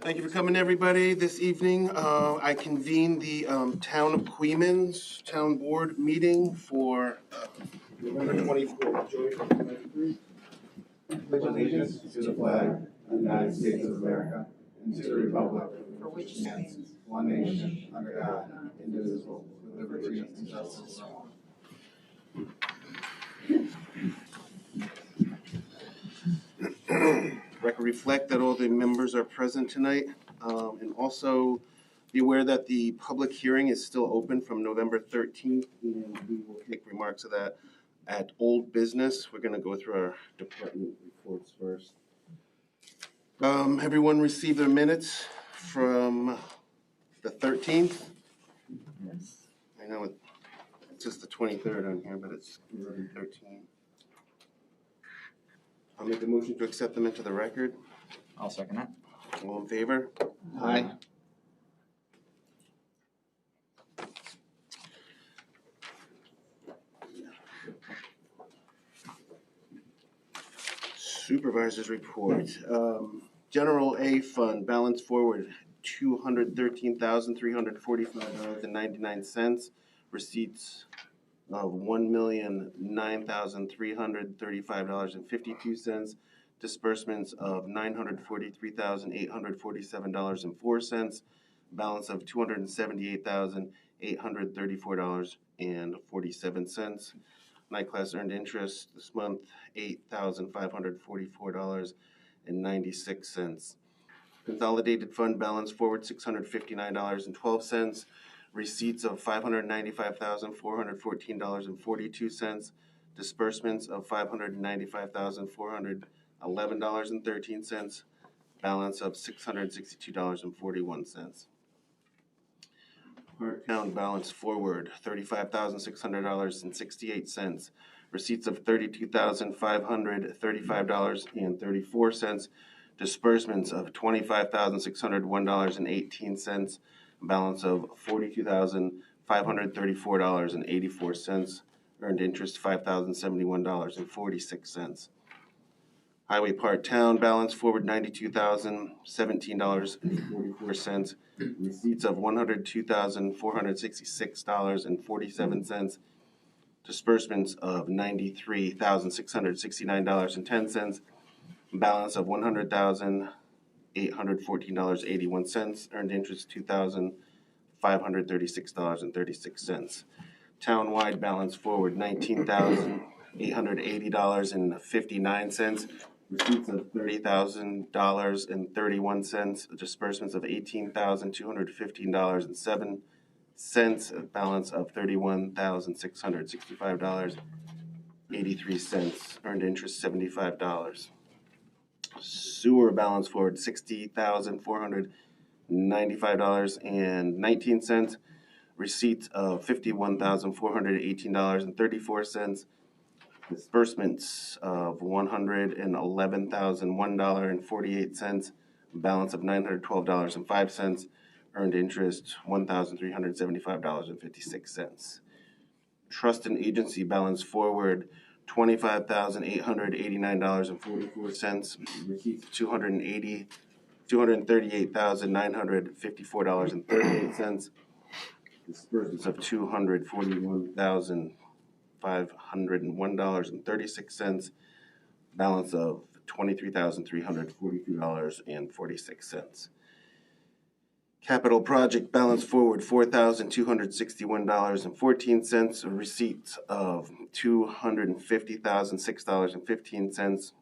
Thank you for coming, everybody. This evening, I convene the Town of Queens Town Board meeting for November 24th. Joey, Pledge allegiance to the flag of the United States of America and to the republic for which it stands, one nation, under God, indivisible, with liberty and justice for all. Record reflect that all the members are present tonight, and also be aware that the public hearing is still open from November 13th, and we will take remarks of that at old business. We're going to go through our department reports first. Everyone received their minutes from the 13th? Yes. I know it's just the 23rd on here, but it's 11/13. I'll make a motion to accept them into the record. I'll second that. All in favor? Aye. Supervisor's report. General A fund balance forward $213,345.99. Receipts of $1,009,335.52. Disbursements of $943,847.04. Balance of $278,834.47. Night class earned interest this month, $8,544.96. Consolidated fund balance forward, $659.12. Receipts of $595,414.42. Disbursements of $595,411.13. Balance of $662.41. Account balance forward, $35,600.68. Receipts of $32,535.34. Disbursements of $25,601.18. Balance of $42,534.84. Earned interest $5,071.46. Highway Part Town balance forward $92,017.44. Receipts of $102,466.47. Disbursements of $93,669.10. Balance of $100,814.81. Earned interest $2,536.36. Townwide balance forward $19,880.59. Receipts of $30,000.31. Disbursements of $18,215.07. Balance of $31,665.83. Earned interest $75. Sewer balance forward $60,495.19. Receipts of $51,418.34. Disbursements of $111,001.48. Balance of $912.05. Earned interest $1,375.56. Trust and agency balance forward $25,889.44. Receipts $238,954.38. Disbursements of $241,501.36. Balance of $23,342.46. Capital project balance forward $4,261.14. Receipts of $250,006.15.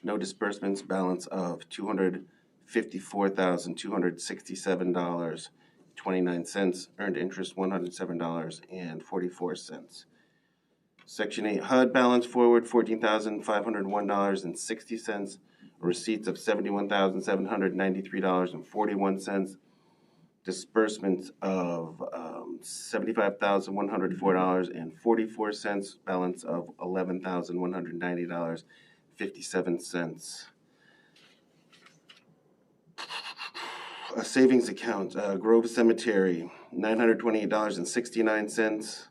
No disbursements. Balance of $254,267.29. Earned interest $107.44. Section 8 HUD balance forward $14,501.60. Receipts of $71,793.41. Disbursements of $75,104.44. Balance of $11,190.57. A savings account, Grove Cemetery, $928.69.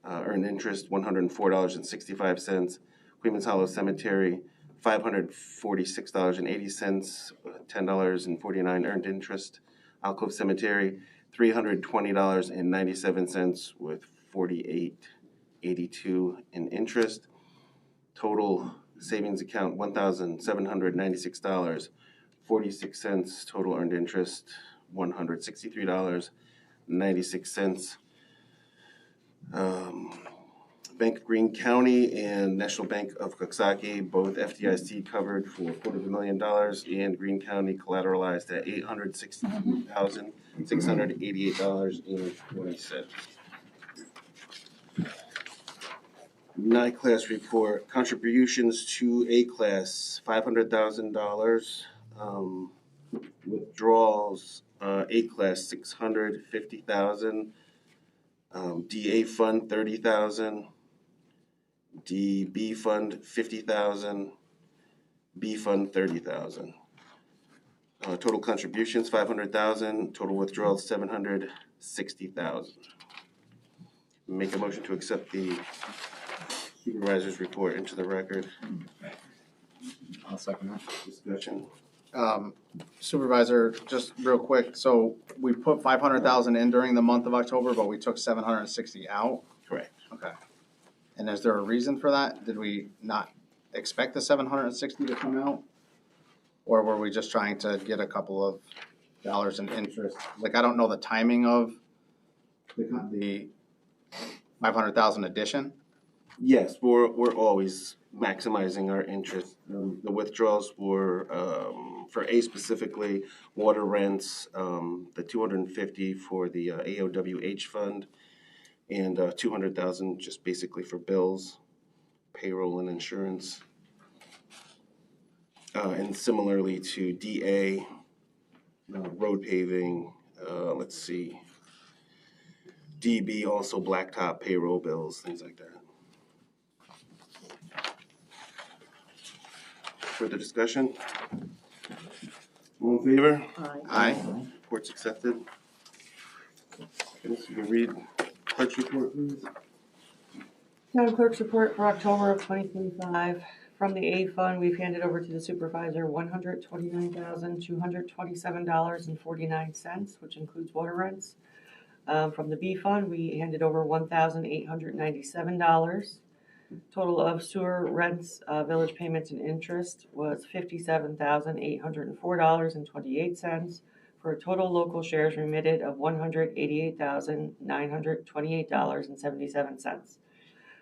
Earned interest $104.65. Queens Hollow Cemetery, $546.80, $10.49 earned interest. Alcove Cemetery, $320.97 with $48.82 in interest. Total savings account, $1,796.46. Total earned interest, $163.96. Bank of Greene County and National Bank of Coxsackie, both FDIC covered for $250,000, and Greene County collateralized at $862,688.20. NICLASS report, contributions to A class, $500,000. Withdrawals, A class, $650,000. DA fund, $30,000. DB fund, $50,000. B fund, $30,000. Total contributions, $500,000. Total withdrawals, $760,000. Make a motion to accept the supervisor's report into the record. I'll second that. Discussion. Supervisor, just real quick, so we put 500,000 in during the month of October, but we took 760 out? Correct. Okay. And is there a reason for that? Did we not expect the 760 to come out? Or were we just trying to get a couple of dollars in interest? Like, I don't know the timing of the 500,000 addition. Yes, we're always maximizing our interest. The withdrawals were for A specifically, water rents, the $250 for the AOWH fund, and $200,000 just basically for bills, payroll, and insurance. And similarly to DA, road paving. Let's see, DB also blacktop, payroll bills, things like that. Further discussion? All in favor? Aye. Report's accepted. Okay, so you can read clerk's report, please. Town clerk's report for October of 2025. From the A fund, we've handed over to the supervisor $129,227.49, which includes water rents. From the B fund, we handed over $1,897. Total of sewer rents, village payments, and interest was $57,804.28 for a total local shares remitted of $188,928.77.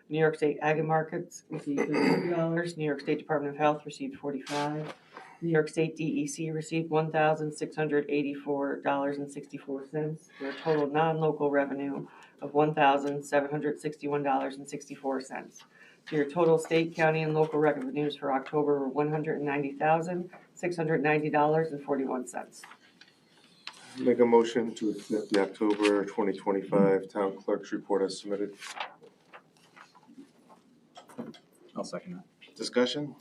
New York State Ag Markets received $30. New York State Department of Health received $45. New York State DEC received $1,684.64 for a total non-local revenue of $1,761.64. So your total state, county, and local revenues for October were $190,690.41. Make a motion to accept the October 2025 town clerk's report as submitted. I'll second that. Discussion?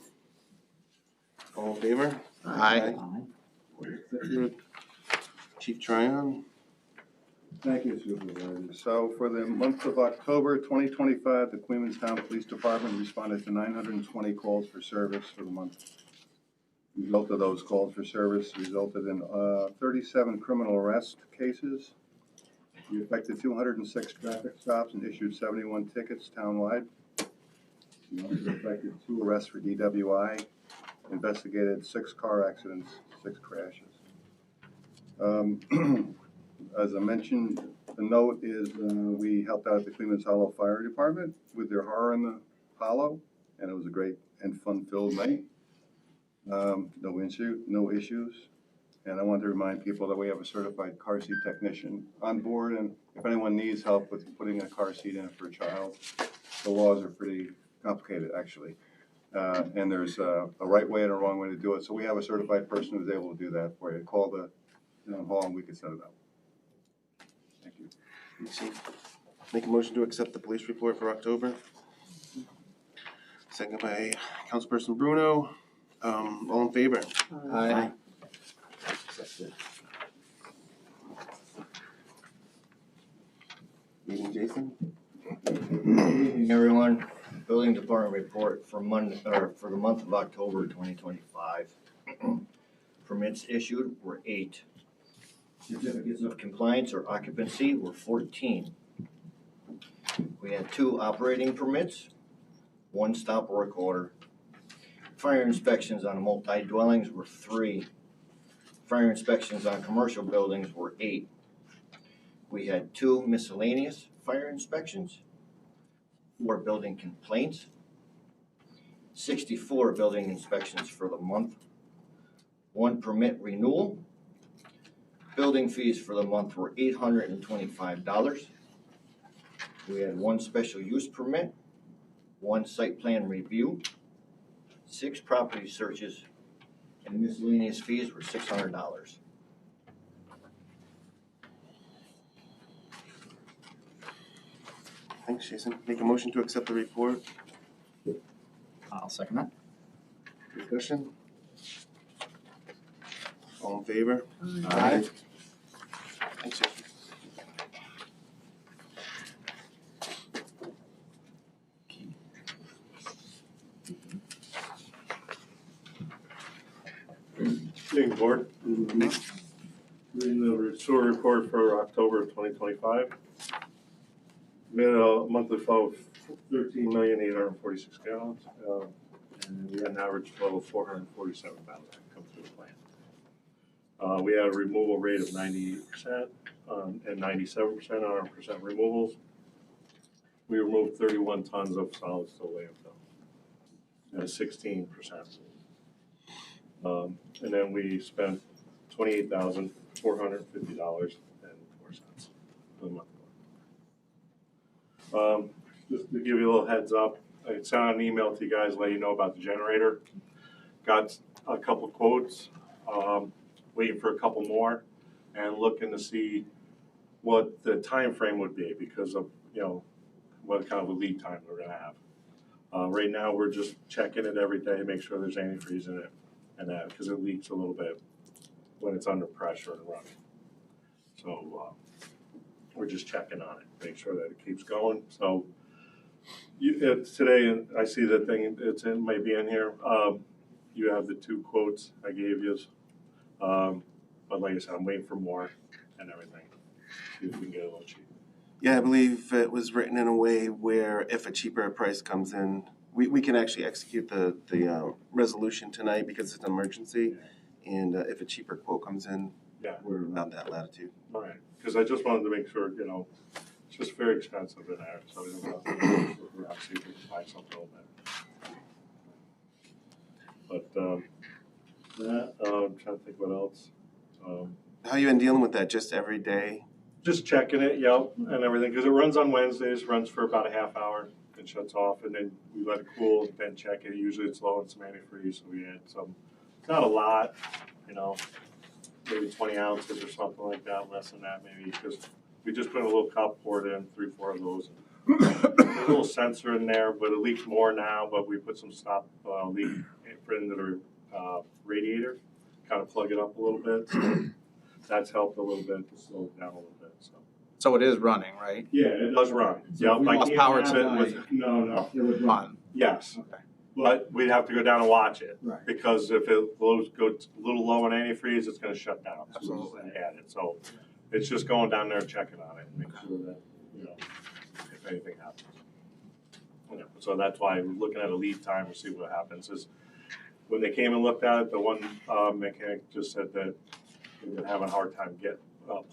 All in favor? Aye. Chief Tryon? Thank you, Supervisor. So for the month of October 2025, the Queenstown Police Department responded to 920 calls for service for the month. The result of those calls for service resulted in 37 criminal arrest cases. We effected 206 traffic stops and issued 71 tickets townwide. We also effected 2 arrests for DWI, investigated 6 car accidents, 6 crashes. As I mentioned, the note is we helped out the Clemens Hollow Fire Department with their Horror in the Hollow, and it was a great and fun-filled night. No issues. And I want to remind people that we have a certified car seat technician on board, and if anyone needs help with putting a car seat in for a child, the laws are pretty complicated, actually. And there's a right way and a wrong way to do it. So we have a certified person who's able to do that for you. Call the town hall and we can set it up. Thank you. Make a motion to accept the police report for October. Second by Councilperson Bruno. All in favor? Aye. Accepted. Meeting Jason? Good evening, everyone. Building Department report for for the month of October 2025. Permits issued were 8. Certificates of compliance or occupancy were 14. We had 2 operating permits, 1 stop work order. Fire inspections on multi-dwellings were 3. Fire inspections on commercial buildings were 8. We had 2 miscellaneous fire inspections, 4 building complaints, 64 building inspections for the month, 1 permit renewal. Building fees for the month were $825. We had 1 special use permit, 1 site plan review, 6 property searches, and miscellaneous fees were $600. Thanks, Jason. Make a motion to accept the report. I'll second that. Discussion? All in favor? Aye. Thanks, Jason. Evening, board. Reading the sewer report for October of 2025. Made a monthly flow of 13,846 gallons, and we had an average flow of 447 gallons come through the plant. We had a removal rate of 98% and 97% on our percent removals. We removed 31 tons of solids to landfill at 16%. And then we spent $28,450.04 for the month. Just to give you a little heads up, I sent out an email to you guys, let you know about the generator. Got a couple quotes, waiting for a couple more, and looking to see what the time frame would be because of, what kind of a lead time we're gonna have. Right now, we're just checking it every day, make sure there's antifreeze in it and that, because it leaks a little bit when it's under pressure and running. So, we're just checking on it, make sure that it keeps going. So today, I see the thing, it might be in here. You have the 2 quotes I gave you. But like I said, I'm waiting for more and everything. See if we can get a little cheaper. Yeah, I believe it was written in a way where if a cheaper price comes in, we can actually execute the resolution tonight because it's an emergency. And if a cheaper quote comes in, Yeah. we're allowed that latitude. All right, because I just wanted to make sure, it's just very expensive in there, so we don't have to see if we can find something a little better. But I'm trying to think what else. How you been dealing with that? Just every day? Just checking it, and everything, because it runs on Wednesdays, runs for about a half hour and shuts off, and then we let it cool, then check it. Usually it's low in some antifreeze, so we add some, not a lot, maybe 20 ounces or something like that, less than that maybe, because we just put in a little cup, poured in 3-4 of those. There's a little sensor in there, but it leaks more now, but we put some stop leak into the radiator, kind of plug it up a little bit. So that's helped a little bit to slow it down a little bit. So it is running, right? Yeah, it does run. So if we lost power tonight, No. it would run. Yes. Okay. But we'd have to go down and watch it. Right. Because if it goes a little low on antifreeze, it's gonna shut down. So Absolutely. we're just gonna add it. So it's just going down there, checking on it, and make sure that, if anything happens. So that's why we're looking at a lead time to see what happens. Is when they came and looked at it, the one mechanic just said that they've been having a hard time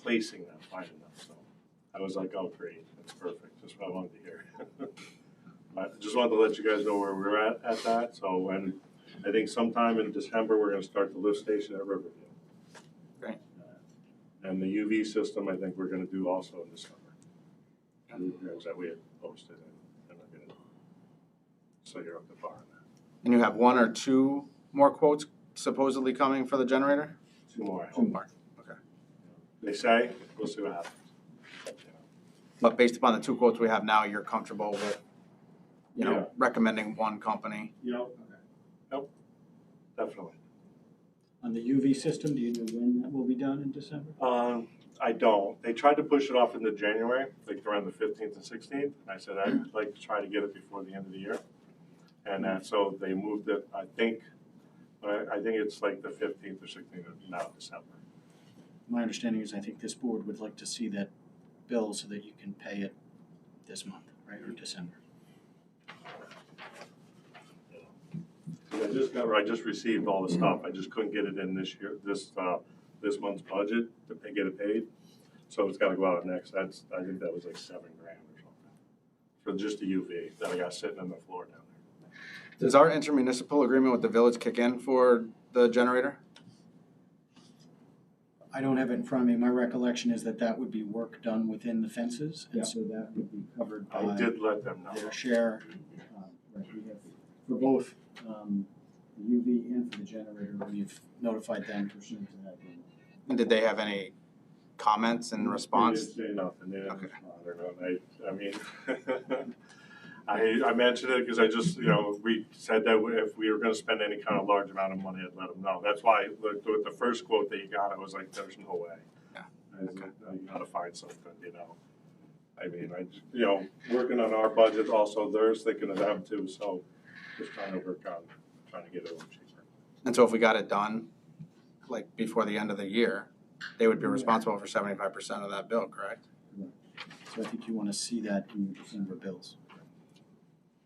placing them, finding them. So I was like, oh great, that's perfect, just what I wanted to hear. I just wanted to let you guys know where we're at that. So, and I think sometime in December, we're gonna start the lift station at Riverview. Great. And the UV system, I think we're gonna do also in December. And the repairs that we had posted, and I'm gonna, so you're up to par on that. And you have 1 or 2 more quotes supposedly coming for the generator? 2 more, I 2 hope. more. Okay. They say, we'll see what happens. But based upon the 2 quotes we have now, you're comfortable with, Yeah. recommending one company? Yep, definitely. On the UV system, do you know when that will be done in December? I don't. They tried to push it off into January, like around the 15th and 16th. I said I'd like to try to get it before the end of the year. And so they moved it, I think it's like the 15th or 16th of now December. My understanding is I think this board would like to see that bill so that you can pay it this month, right, or December. I just received all the stuff, I just couldn't get it in this this month's budget to get it paid. So it's gotta go out next, I think that was like $7,000 or something. For just the UV that I got sitting on the floor down there. Does our intermunicipal agreement with the village kick in for the generator? I don't have it in front of me. My recollection is that would be work done within the fences, and so that would be covered I by did let them know. their share. Right, we have, for both the UV and for the generator, we've notified them pursuant to that agreement. And did they have any comments in response? They didn't say nothing, they didn't Okay. respond, I mean, I mentioned it because I just, we said that if we were gonna spend any kind of large amount of money, I'd let them know. That's why, with the first quote that you got, I was like, there's no way. Yeah. I said, "No, you gotta find something, I mean, working on our budget also, theirs, thinking of them too, so just trying to work on, trying to get it a little cheaper. And so if we got it done, like before the end of the year, they would be responsible for 75% of that bill, correct? So I think you want to see that in your December bills.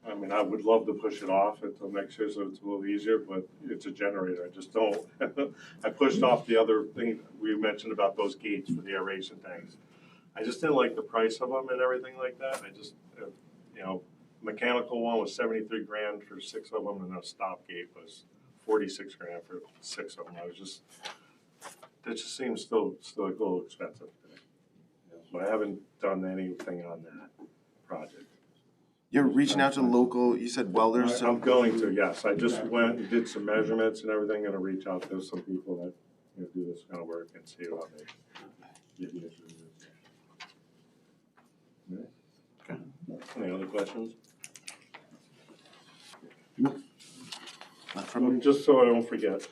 I mean, I would love to push it off until next year so it's a little easier, but it's a generator, I just don't. I pushed off the other thing we mentioned about those gates for the aeration tanks. I just didn't like the price of them and everything like that, I just, mechanical one was $73,000 for 6 of them, and a stop gate was $46,000 for 6 of them. It just seems still a little expensive. So I haven't done anything on that project. You're reaching out to local, you said welders, I'm so going to, yes. I just went and did some measurements and everything, gonna reach out to some people that, do this kind of work and see how they get the issue. Okay. Any other questions? not from Just so I don't forget,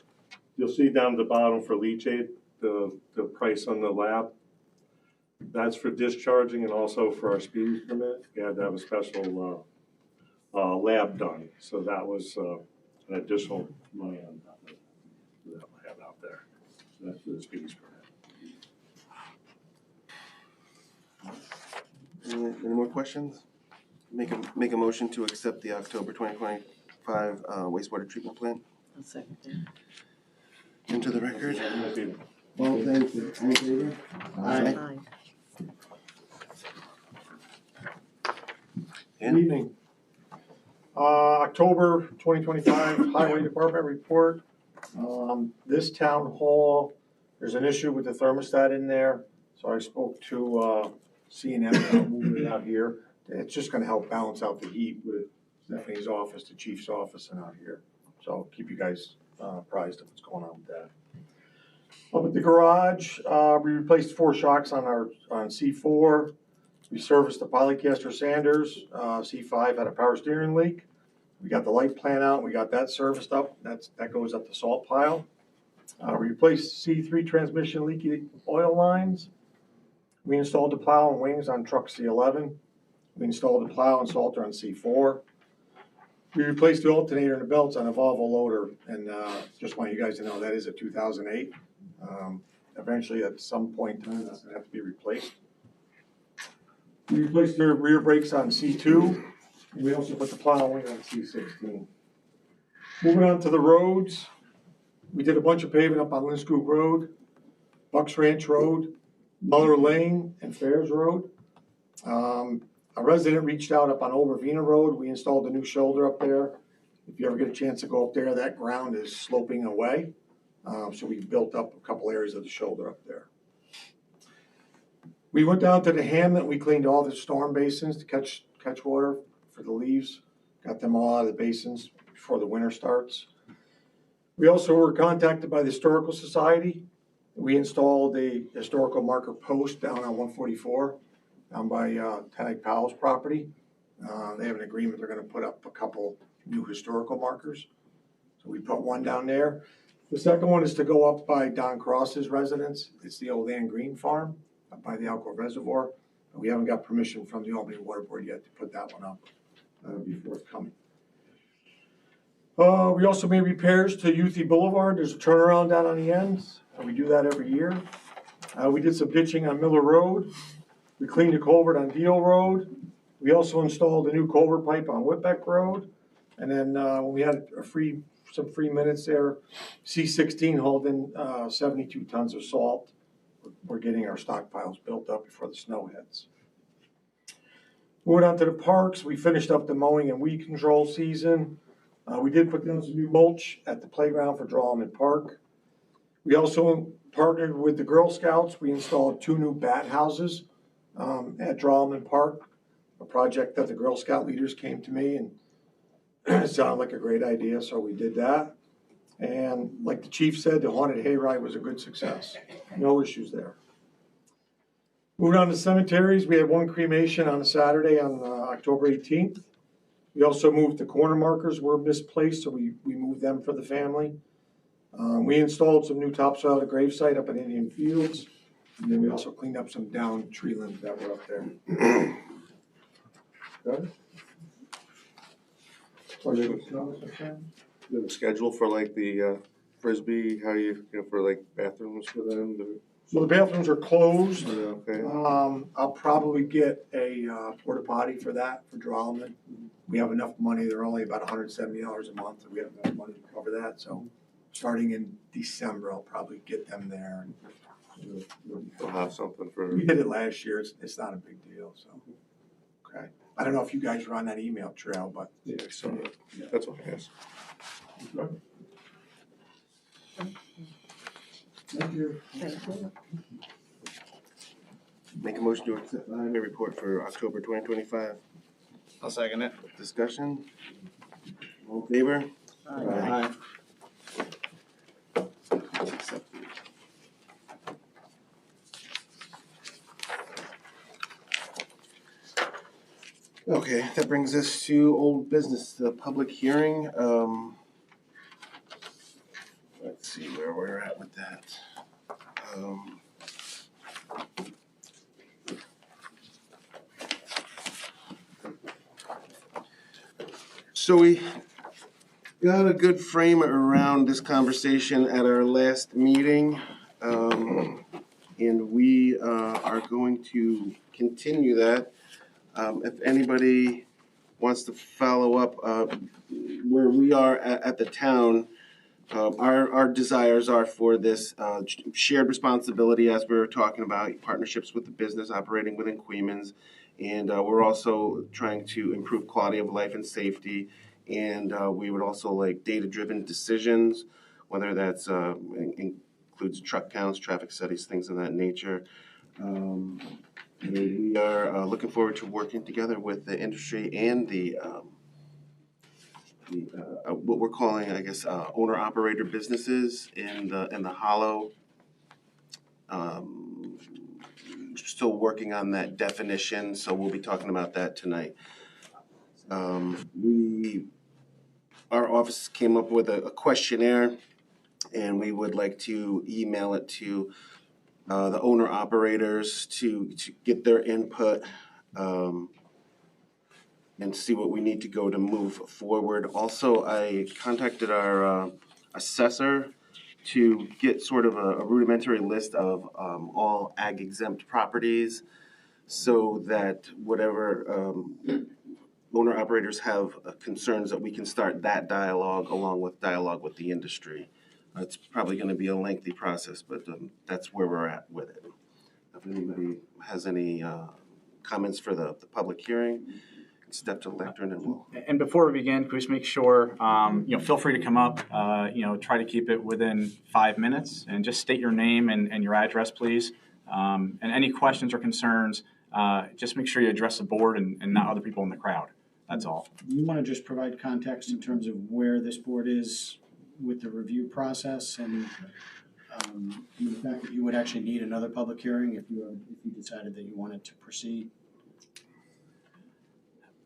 you'll see down at the bottom for leachate, the price on the lab. That's for discharging and also for our speedies permit. We had to have a special lab done, so that was an additional money on top of that I have out there. So that's for the speedies permit. Any more questions? Make a motion to accept the October 2025 wastewater treatment plant I'll second that. into the record. Well, thank you. All in favor? Aye. And Good evening. October 2025 Highway Department report. This town hall, there's an issue with the thermostat in there, so I spoke to C&M about moving it out here. It's just gonna help balance out the heat with Stephanie's office, the chief's office, and out here. So I'll keep you guys apprised of what's going on with that. Up at the garage, we replaced 4 shocks on C4. We serviced the Polycaster Sanders. C5 had a power steering leak. We got the light plant out. We got that serviced up. That goes up the salt pile. We replaced C3 transmission leaky oil lines. We installed the plow and wings on truck C11. We installed the plow and salter on C4. We replaced the alternator and the belts on a Volvo loader, and just want you guys to know that is a 2008. Eventually, at some point in time, that's gonna have to be replaced. We replaced the rear brakes on C2, and we also put the plow wing on C16. Moving on to the roads, we did a bunch of paving up on Linscoop Road, Bucks Ranch Road, Muller Lane, and Fairs Road. A resident reached out up on Old Ravena Road. We installed a new shoulder up there. If you ever get a chance to go up there, that ground is sloping away. So we built up a couple areas of the shoulder up there. We went down to the Hamlet. We cleaned all the storm basins to catch water for the leaves. Got them all out of the basins before the winter starts. We also were contacted by the Historical Society. We installed a historical marker post down on 144, down by Tennick Powell's property. They have an agreement. They're going to put up a couple new historical markers. So we put one down there. The second one is to go up by Don Cross's residence. It's the old Ann Green farm up by the Alcove Reservoir. We haven't got permission from the Albany Water Board yet to put that one up. That'll be forthcoming. We also made repairs to Youthy Boulevard. There's a turnaround down on the ends. We do that every year. We did some ditching on Miller Road. We cleaned a culvert on Deal Road. We also installed a new culvert pipe on Whitbeck Road. And then when we had some free minutes there, C16 hauled in 72 tons of salt. We're getting our stockpiles built up before the snow hits. Moving on to the parks, we finished up the mowing and weed control season. We did put down some new mulch at the playground for Drawman Park. We also partnered with the Girl Scouts. We installed 2 new bat houses at Drawman Park, a project that the Girl Scout leaders came to me and it sounded like a great idea, so we did that. And like the chief said, the haunted hayride was a good success. No issues there. Moving on to cemeteries, we had 1 cremation on a Saturday on October 18th. We also moved the corner markers were misplaced, so we moved them for the family. We installed some new topsoil at a gravesite up in Indian Fields. And then we also cleaned up some down tree limbs that were up there. Good. The schedule for like the Frisbee, how you know, for like bathrooms for them? So the bathrooms are closed. Okay. I'll probably get a porta potty for that, for Drawman. We have enough money, they're only about $170 a month, and we have enough money to cover that, so starting in December, I'll probably get them there. And We'll have something for. we did it last year, it's not a big deal, so. Okay. I don't know if you guys were on that email trail, but. Yeah, so that's what I asked. Thank you. Make a motion to accept the highway report for October 2025. I'll second it. Discussion? All in favor? Aye. Okay, that brings us to old business, the public hearing. Let's see where we're at with that. So we got a good frame around this conversation at our last meeting. And we are going to continue that. If anybody wants to follow up where we are at the town, our desires are for this shared responsibility, as we were talking about, partnerships with the business operating within Queens. And we're also trying to improve quality of life and safety. And we would also like data-driven decisions, whether that's includes truck counts, traffic studies, things of that nature. And we are looking forward to working together with the industry and the what we're calling, I guess, owner-operator businesses in the Hollow. Still working on that definition, so we'll be talking about that tonight. Our office came up with a questionnaire, and we would like to email it to the owner-operators to get their input and see what we need to go to move forward. Also, I contacted our assessor to get sort of a rudimentary list of all ag-exempt properties so that whatever owner-operators have concerns that we can start that dialogue along with dialogue with the industry. It's probably going to be a lengthy process, but that's where we're at with it. If anybody has any comments for the public hearing, step to the lectern and we'll. And before we begin, could we just make sure, feel free to come up, try to keep it within 5 minutes and just state your name and your address, please. And any questions or concerns, just make sure you address the board and not other people in the crowd. That's all. You want to just provide context in terms of where this board is with the review process and the fact that you would actually need another public hearing if you decided that you wanted to proceed.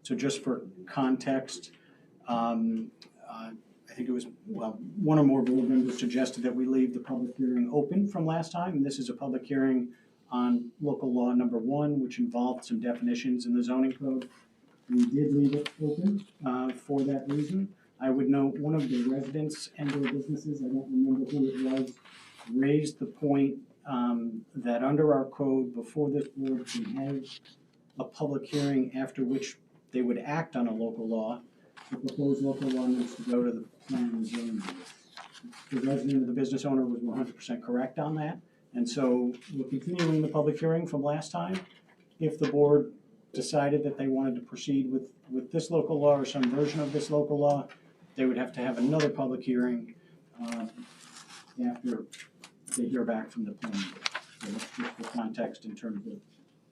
So just for context, I think it was, one or more board members suggested that we leave the public hearing open from last time. And this is a public hearing on local law number 1, which involved some definitions in the zoning code. We did leave it open for that reason. I would note one of the residents and their businesses, I don't remember who it was, raised the point that under our code, before this board can have a public hearing after which they would act on a local law, the proposed local law needs to go to the planning and zoning board. The resident or the business owner was 100% correct on that, and so we're continuing the public hearing from last time. If the board decided that they wanted to proceed with this local law or some version of this local law, they would have to have another public hearing after they hear back from the planning board. So that's just the context in terms of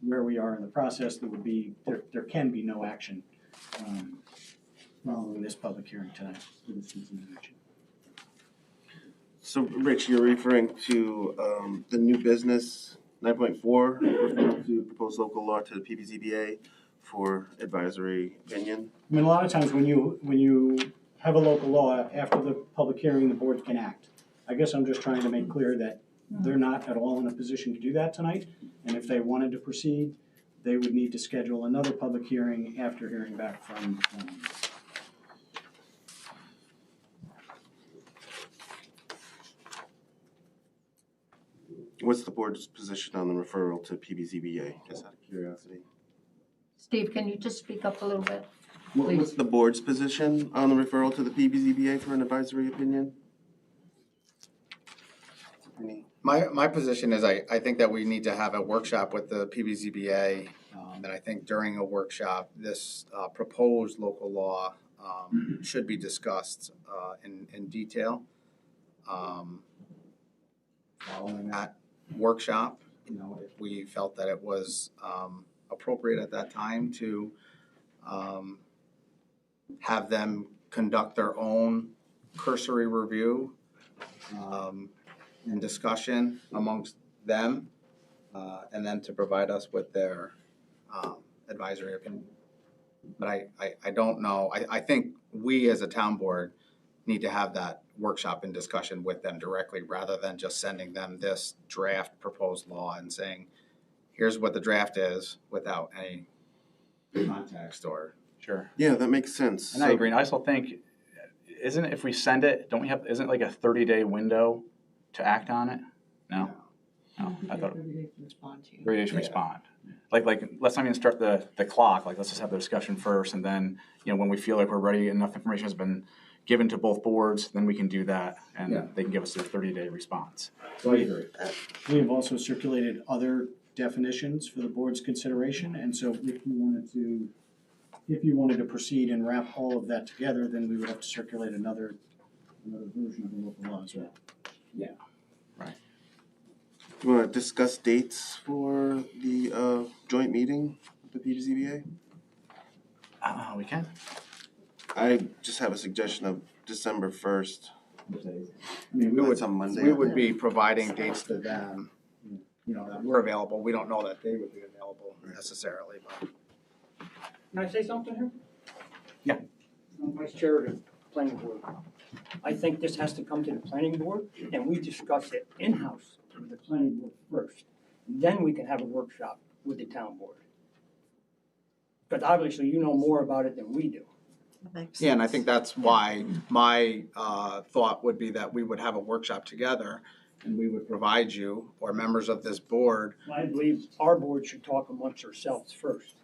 where we are in the process. There can be no action following this public hearing tonight for this consideration. So, Rich, you're referring to the new business 9.4, referring to proposed local law to the PBZBA for advisory opinion? I mean, a lot of times when you have a local law, after the public hearing, the board can act. I guess I'm just trying to make clear that they're not at all in a position to do that tonight, and if they wanted to proceed, they would need to schedule another public hearing after hearing back from What's the board's position on the referral to PBZBA, just out of curiosity? Steve, can you just speak up a little bit? What's the board's position on the referral to the PBZBA for an advisory opinion? Any? My position is I think that we need to have a workshop with the PBZBA, and I think during a workshop, this proposed local law should be discussed in detail. Following that workshop, if we felt that it was appropriate at that time to have them conduct their own cursory review and discussion amongst them, and then to provide us with their advisory opinion. But I don't know. I think we as a town board need to have that workshop and discussion with them directly rather than just sending them this draft proposed law and saying, here's what the draft is without any context or. Sure. Yeah, that makes sense. And I agree. And I also think, isn't it, if we send it, isn't it like a 30-day window to act on it? No? No, I thought 30 days to respond to you. 30 days to respond. Like let's not even start the clock. Like, let's just have the discussion first, and then, when we feel like we're ready, enough information has been given to both boards, then we can do that, and they can give us a 30-day response. So I agree. We have also circulated other definitions for the board's consideration, and so if you wanted to proceed and wrap all of that together, then we would have to circulate another version of the local law as well. Yeah. Do you want to discuss dates for the joint meeting with the PBZBA? We can. I just have a suggestion of December 1st. I mean, That's on Monday. we would be providing dates to them, that we're available. We don't know that they would be available necessarily, but. Can I say something here? Yeah. I'm Vice Chair of the Planning Board. I think this has to come to the Planning Board, and we discuss it in-house with the Planning Board first. Then we can have a workshop with the Town Board. Because obviously you know more about it than we do. Yeah, and I think that's why my thought would be that we would have a workshop together and we would provide you or members of this board. I believe our board should talk amongst ourselves first.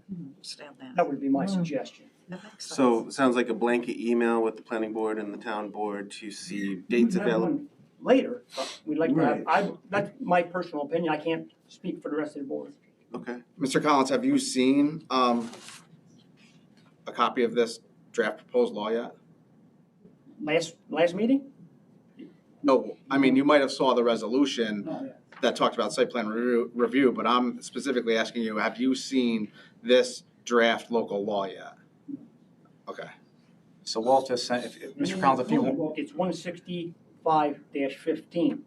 Understand that. That would be my suggestion. That makes sense. So it sounds like a blanket email with the planning board and the town board to see dates We can have available. one later, but we'd like to have, that's my personal opinion. I can't speak for the rest of the board. Okay. Mr. Collins, have you seen a copy of this draft proposed law yet? Last meeting? No, I mean, you might have saw the resolution that talked about site plan review, but I'm specifically asking you, have you seen this draft local law yet? Okay. So Walt just sent, if Mr. Collins, if you want. It's 165-15.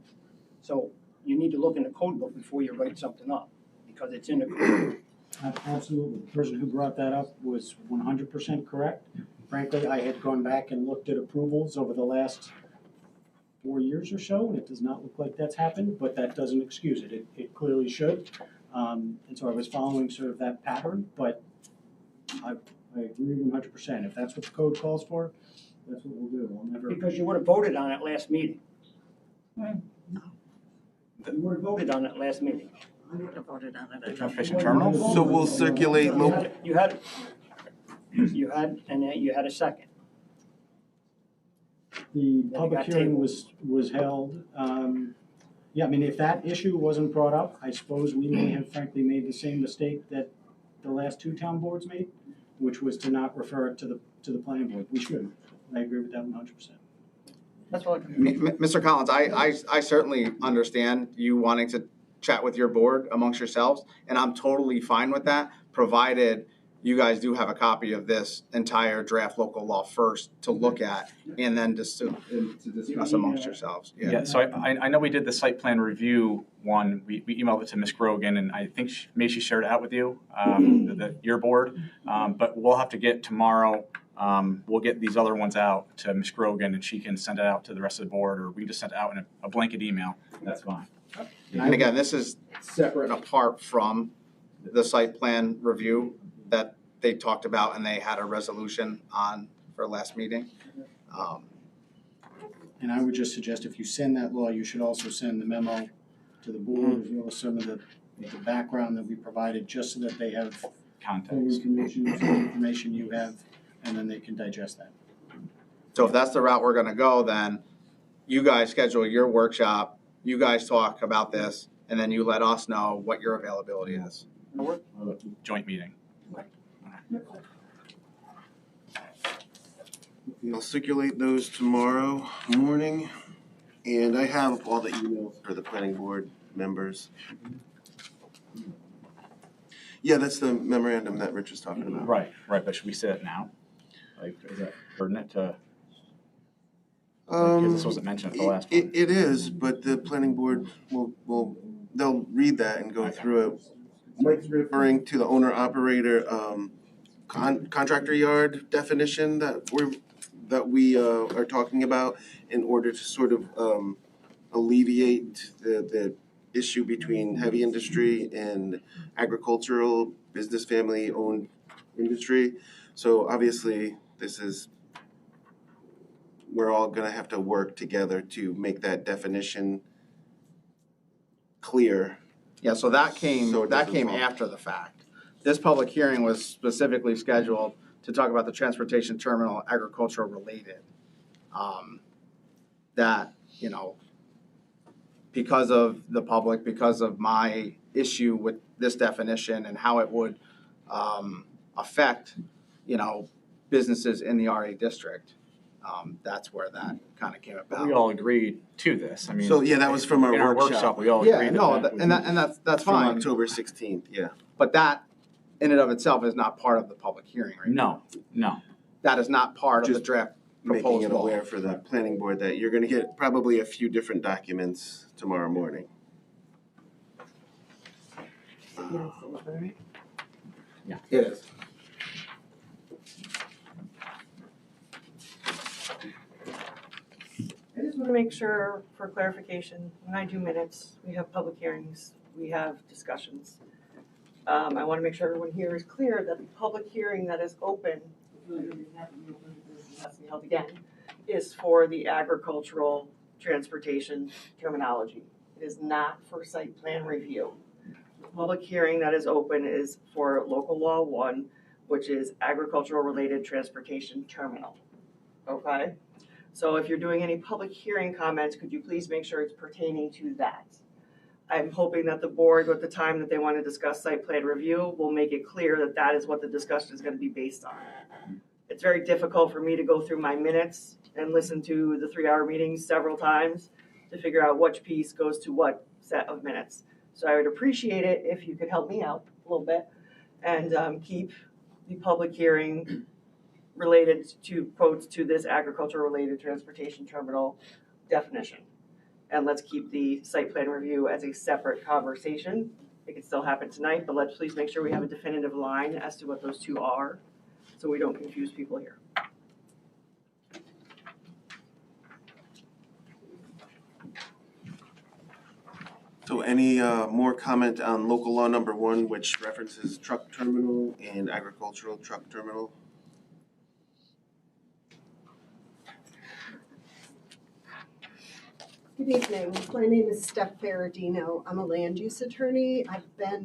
So you need to look in the code book before you write something up, because it's in the code. Absolutely. The person who brought that up was 100% correct. Frankly, I had gone back and looked at approvals over the last 4 years or so, and it does not look like that's happened, but that doesn't excuse it. It clearly should. And so I was following sort of that pattern, but I agree 100%. If that's what the code calls for, That's what we'll do. We'll never. Because you would have voted on it last meeting. Hmm. You would have voted on it last meeting. I would have voted on The it. transportation terminal? So we'll circulate You had, and then you had a second. The Then it public got hearing tabled. was held. Yeah, I mean, if that issue wasn't brought up, I suppose we may have frankly made the same mistake that the last two town boards made, which was to not refer it to the planning board. We should. I agree with that 100%. That's all. Mr. Collins, I certainly understand you wanting to chat with your board amongst yourselves, and I'm totally fine with that, provided you guys do have a copy of this entire draft local law first to look at, and then just to discuss amongst yourselves. Yeah, so I know we did the site plan review one. We emailed it to Ms. Grogan, and I think maybe she shared it out with you, your board. But we'll have to get tomorrow, we'll get these other ones out to Ms. Grogan, and she can send it out to the rest of the board, or we can just send it out in a blanket email. That's fine. And again, this is separate and apart from the site plan review that they talked about and they had a resolution on for last meeting. And I would just suggest if you send that law, you should also send the memo to the board as well as some of the background that we provided, just so that they have full Context. information you have, and then they can digest that. So if that's the route we're gonna go, then you guys schedule your workshop, you guys talk about this, and then you let us know what your availability is. Joint meeting. I'll circulate those tomorrow morning, and I have all the emails for the planning board members. Yeah, that's the memorandum that Rich was talking about. Right, but should we say it now? Like, is that pertinent to, because this wasn't mentioned at the last one? It is, but the planning board they'll read that and go through it. Mike's referring to the owner-operator contractor yard definition that we are talking about in order to sort of alleviate the issue between heavy industry and agricultural business family-owned industry. So obviously, we're all gonna have to work together to make that definition clear. Yeah, so that came So it doesn't fall. after the fact. This public hearing was specifically scheduled to talk about the transportation terminal agricultural related. That, because of the public, because of my issue with this definition and how it would affect, businesses in the RA district, that's where that kind of came But about. we all agreed to this. I mean. So, yeah, that was from our in our workshop. We all Yeah, agreed no, that. and that's From fine, October 16th, yeah. but that in and of itself is not part of the public hearing, right? No. That is not part of the Just draft Making proposed it law. aware for the planning board that you're gonna get probably a few different documents tomorrow morning. It is. I just want to make sure, for clarification, when I do minutes, we have public hearings, we have discussions. I want to make sure everyone here is clear that the public hearing that is open, has to be held again, is for the agricultural transportation terminology. It is not for site plan review. The public hearing that is open is for local law 1, which is agricultural related transportation terminal. Okay? So if you're doing any public hearing comments, could you please make sure it's pertaining to that? I'm hoping that the board, with the time that they want to discuss site plan review, will make it clear that that is what the discussion is going to be based on. It's very difficult for me to go through my minutes and listen to the 3-hour meetings several times to figure out which piece goes to what set of minutes. So I would appreciate it if you could help me out a little bit and keep the public hearing related to quotes to this agricultural related transportation terminal definition. And let's keep the site plan review as a separate conversation. It could still happen tonight, but let's please make sure we have a definitive line as to what those two are, so we don't confuse people here. So any more comment on local law number 1, which references truck terminal and agricultural truck terminal? Good evening. My name is Steph Ferradino. I'm a land use attorney. I've been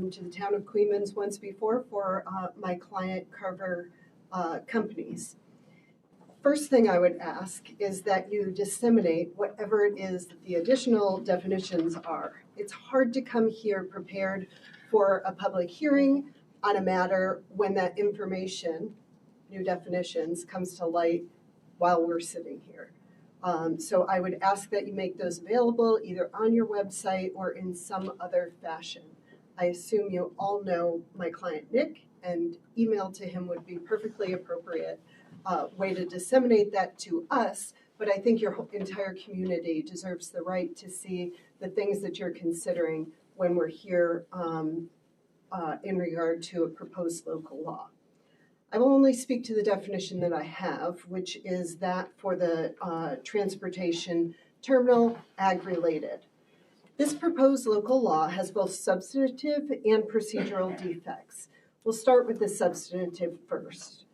to the town of Queens once before for my client Carver companies. First thing I would ask is that you disseminate whatever it is that the additional definitions are. It's hard to come here prepared for a public hearing on a matter when that information, new definitions, comes to light while we're sitting here. So I would ask that you make those available either on your website or in some other fashion. I assume you all know my client Nick, and email to him would be perfectly appropriate way to disseminate that to us, but I think your entire community deserves the right to see the things that you're considering when we're here in regard to a proposed local law. I will only speak to the definition that I have, which is that for the transportation terminal ag-related. This proposed local law has both substantive and procedural defects. We'll start with the substantive first.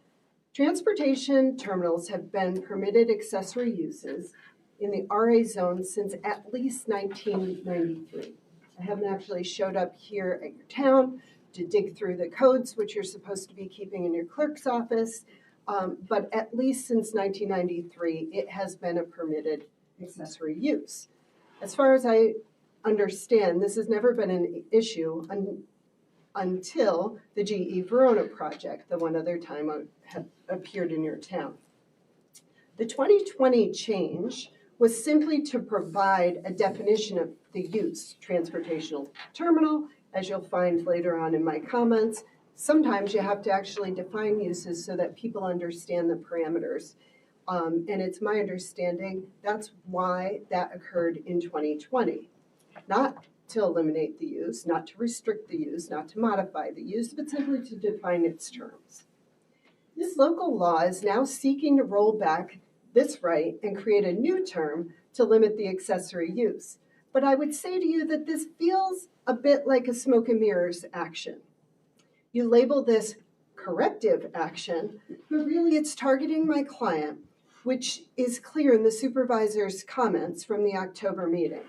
Transportation terminals have been permitted accessory uses in the RA zone since at least 1993. I haven't actually showed up here at your town to dig through the codes, which you're supposed to be keeping in your clerk's office, but at least since 1993, it has been a permitted accessory use. As far as I understand, this has never been an issue until the GE Verona project, the one other time I have appeared in your town. The 2020 change was simply to provide a definition of the use, transportational terminal. As you'll find later on in my comments, sometimes you have to actually define uses so that people understand the parameters. And it's my understanding that's why that occurred in 2020. Not to eliminate the use, not to restrict the use, not to modify the use, but simply to define its terms. This local law is now seeking to roll back this right and create a new term to limit the accessory use. But I would say to you that this feels a bit like a smoke and mirrors action. You label this corrective action, but really it's targeting my client, which is clear in the supervisor's comments from the October meeting.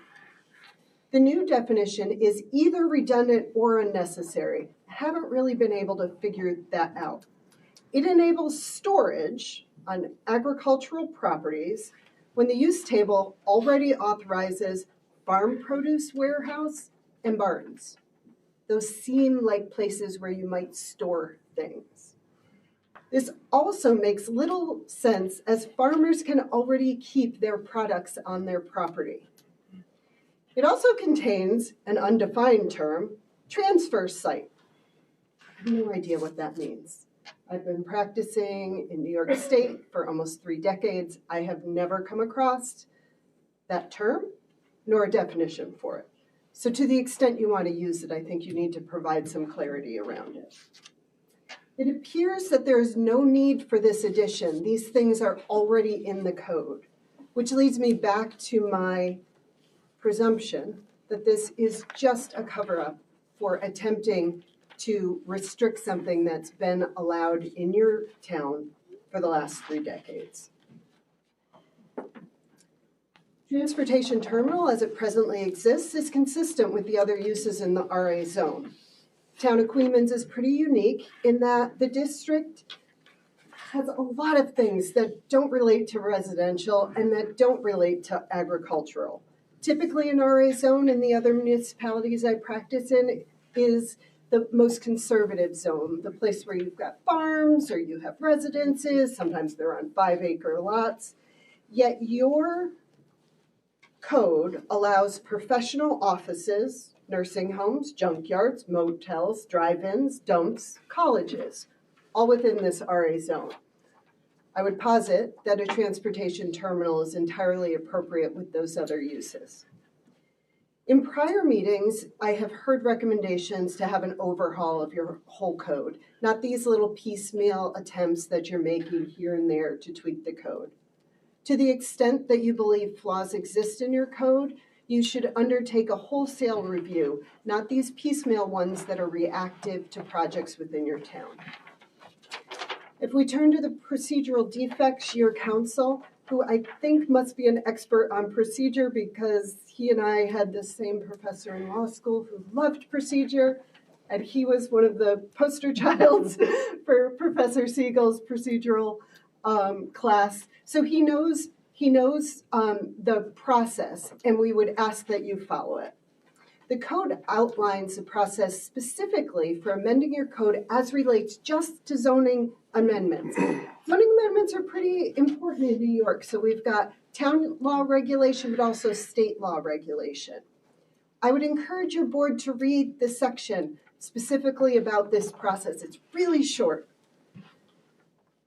The new definition is either redundant or unnecessary. I haven't really been able to figure that out. It enables storage on agricultural properties when the use table already authorizes farm produce warehouse and barns. Those seem like places where you might store things. This also makes little sense as farmers can already keep their products on their property. It also contains an undefined term, transfer site. I have no idea what that means. I've been practicing in New York State for almost 3 decades. I have never come across that term nor a definition for it. So to the extent you want to use it, I think you need to provide some clarity around it. It appears that there is no need for this addition. These things are already in the code, which leads me back to my presumption that this is just a cover-up for attempting to restrict something that's been allowed in your town for the last 3 decades. Transportation terminal, as it presently exists, is consistent with the other uses in the RA zone. Town of Queens is pretty unique in that the district has a lot of things that don't relate to residential and that don't relate to agricultural. Typically an RA zone in the other municipalities I practice in is the most conservative zone, the place where you've got farms or you have residences, sometimes they're on 5-acre lots. Yet your code allows professional offices, nursing homes, junkyards, motels, drive-ins, dumps, colleges, all within this RA zone. I would posit that a transportation terminal is entirely appropriate with those other uses. In prior meetings, I have heard recommendations to have an overhaul of your whole code, not these little piecemeal attempts that you're making here and there to tweak the code. To the extent that you believe flaws exist in your code, you should undertake a wholesale review, not these piecemeal ones that are reactive to projects within your town. If we turn to the procedural defects, your council, who I think must be an expert on procedure because he and I had the same professor in law school who loved procedure, and he was one of the poster childs for Professor Siegel's procedural class. So he knows the process, and we would ask that you follow it. The code outlines the process specifically for amending your code as relates just to zoning amendments. Zoning amendments are pretty important in New York, so we've got town law regulation, but also state law regulation. I would encourage your board to read the section specifically about this process. It's really short.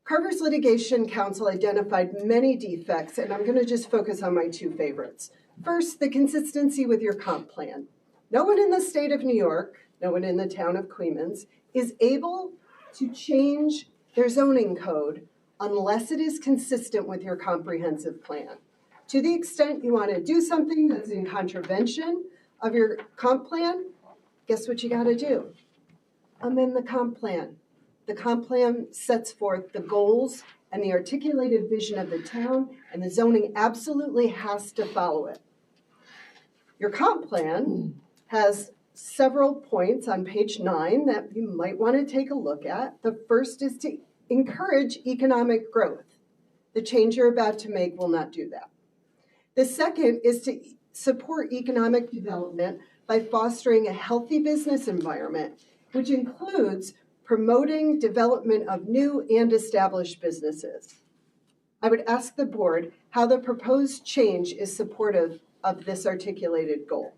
Carver's litigation counsel identified many defects, and I'm going to just focus on my two favorites. First, the consistency with your comp plan. No one in the state of New York, no one in the town of Queens, is able to change their zoning code unless it is consistent with your comprehensive plan. To the extent you want to do something that's in contravention of your comp plan, guess what you got to do? Amend the comp plan. The comp plan sets forth the goals and the articulated vision of the town, and the zoning absolutely has to follow it. Your comp plan has several points on page 9 that you might want to take a look at. The first is to encourage economic growth. The change you're about to make will not do that. The second is to support economic development by fostering a healthy business environment, which includes promoting development of new and established businesses. I would ask the board how the proposed change is supportive of this articulated goal.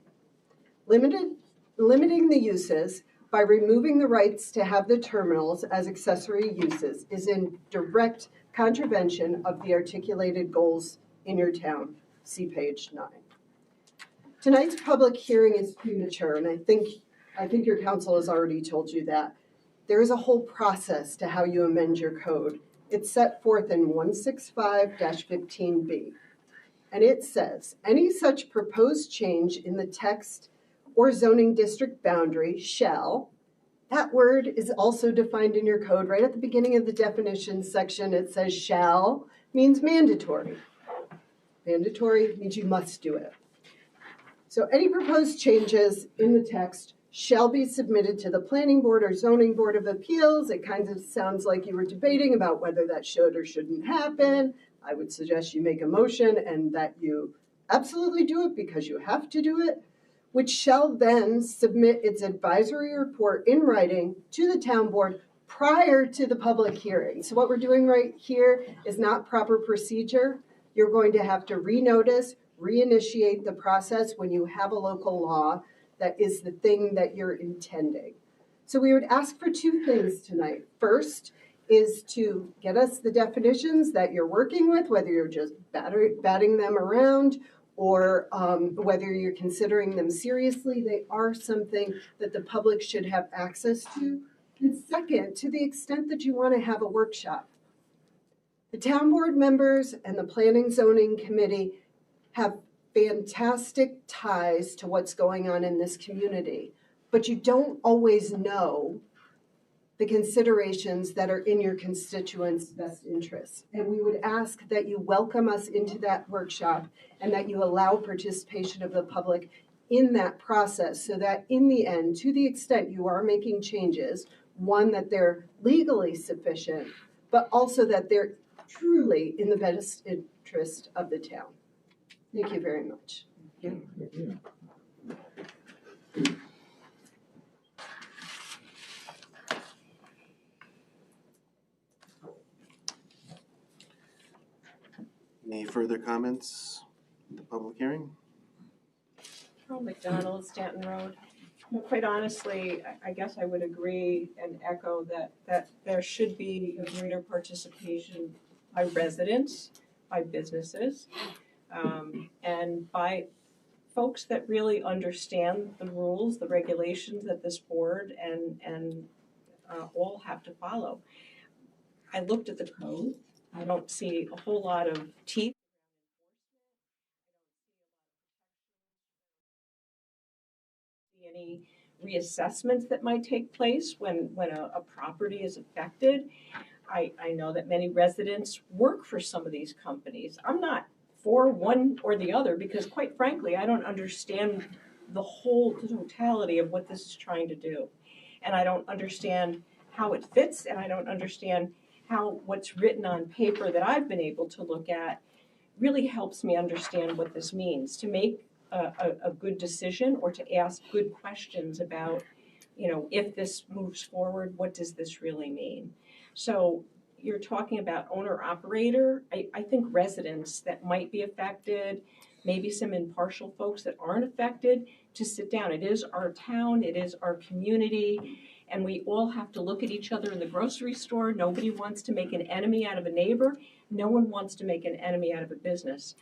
Limiting the uses by removing the rights to have the terminals as accessory uses is in direct contravention of the articulated goals in your town. See page 9. Tonight's public hearing is premature, and I think your council has already told you that. There is a whole process to how you amend your code. It's set forth in 165-15B. And it says, any such proposed change in the text or zoning district boundary shall, that word is also defined in your code. Right at the beginning of the definitions section, it says shall means mandatory. Mandatory means you must do it. So any proposed changes in the text shall be submitted to the planning board or zoning board of appeals. It kind of sounds like you were debating about whether that should or shouldn't happen. I would suggest you make a motion and that you absolutely do it because you have to do it, which shall then submit its advisory report in writing to the town board prior to the public hearing. So what we're doing right here is not proper procedure. You're going to have to renotice, reinitiate the process when you have a local law that is the thing that you're intending. So we would ask for two things tonight. First is to get us the definitions that you're working with, whether you're just batting them around or whether you're considering them seriously. They are something that the public should have access to. And second, to the extent that you want to have a workshop, the town board members and the Planning Zoning Committee have fantastic ties to what's going on in this community, but you don't always know the considerations that are in your constituents' best interests. And we would ask that you welcome us into that workshop and that you allow participation of the public in that process so that in the end, to the extent you are making changes, one, that they're legally sufficient, but also that they're truly in the best interest of the town. Thank you very much. Any further comments in the public hearing? Carl McDonald, Stanton Road. Well, quite honestly, I guess I would agree and echo that there should be a greater participation by residents, by businesses, and by folks that really understand the rules, the regulations that this board and all have to follow. I looked at the code. I don't see a whole lot of teeth. Any reassessments that might take place when a property is affected. I know that many residents work for some of these companies. I'm not for one or the other because quite frankly, I don't understand the totality of what this is trying to do. And I don't understand how it fits, and I don't understand how what's written on paper that I've been able to look at really helps me understand what this means, to make a good decision or to ask good questions about, if this moves forward, what does this really mean? So you're talking about owner operator. I think residents that might be affected, maybe some impartial folks that aren't affected, to sit down. It is our town, it is our community, and we all have to look at each other in the grocery store. Nobody wants to make an enemy out of a neighbor. No one wants to make an enemy out of a business.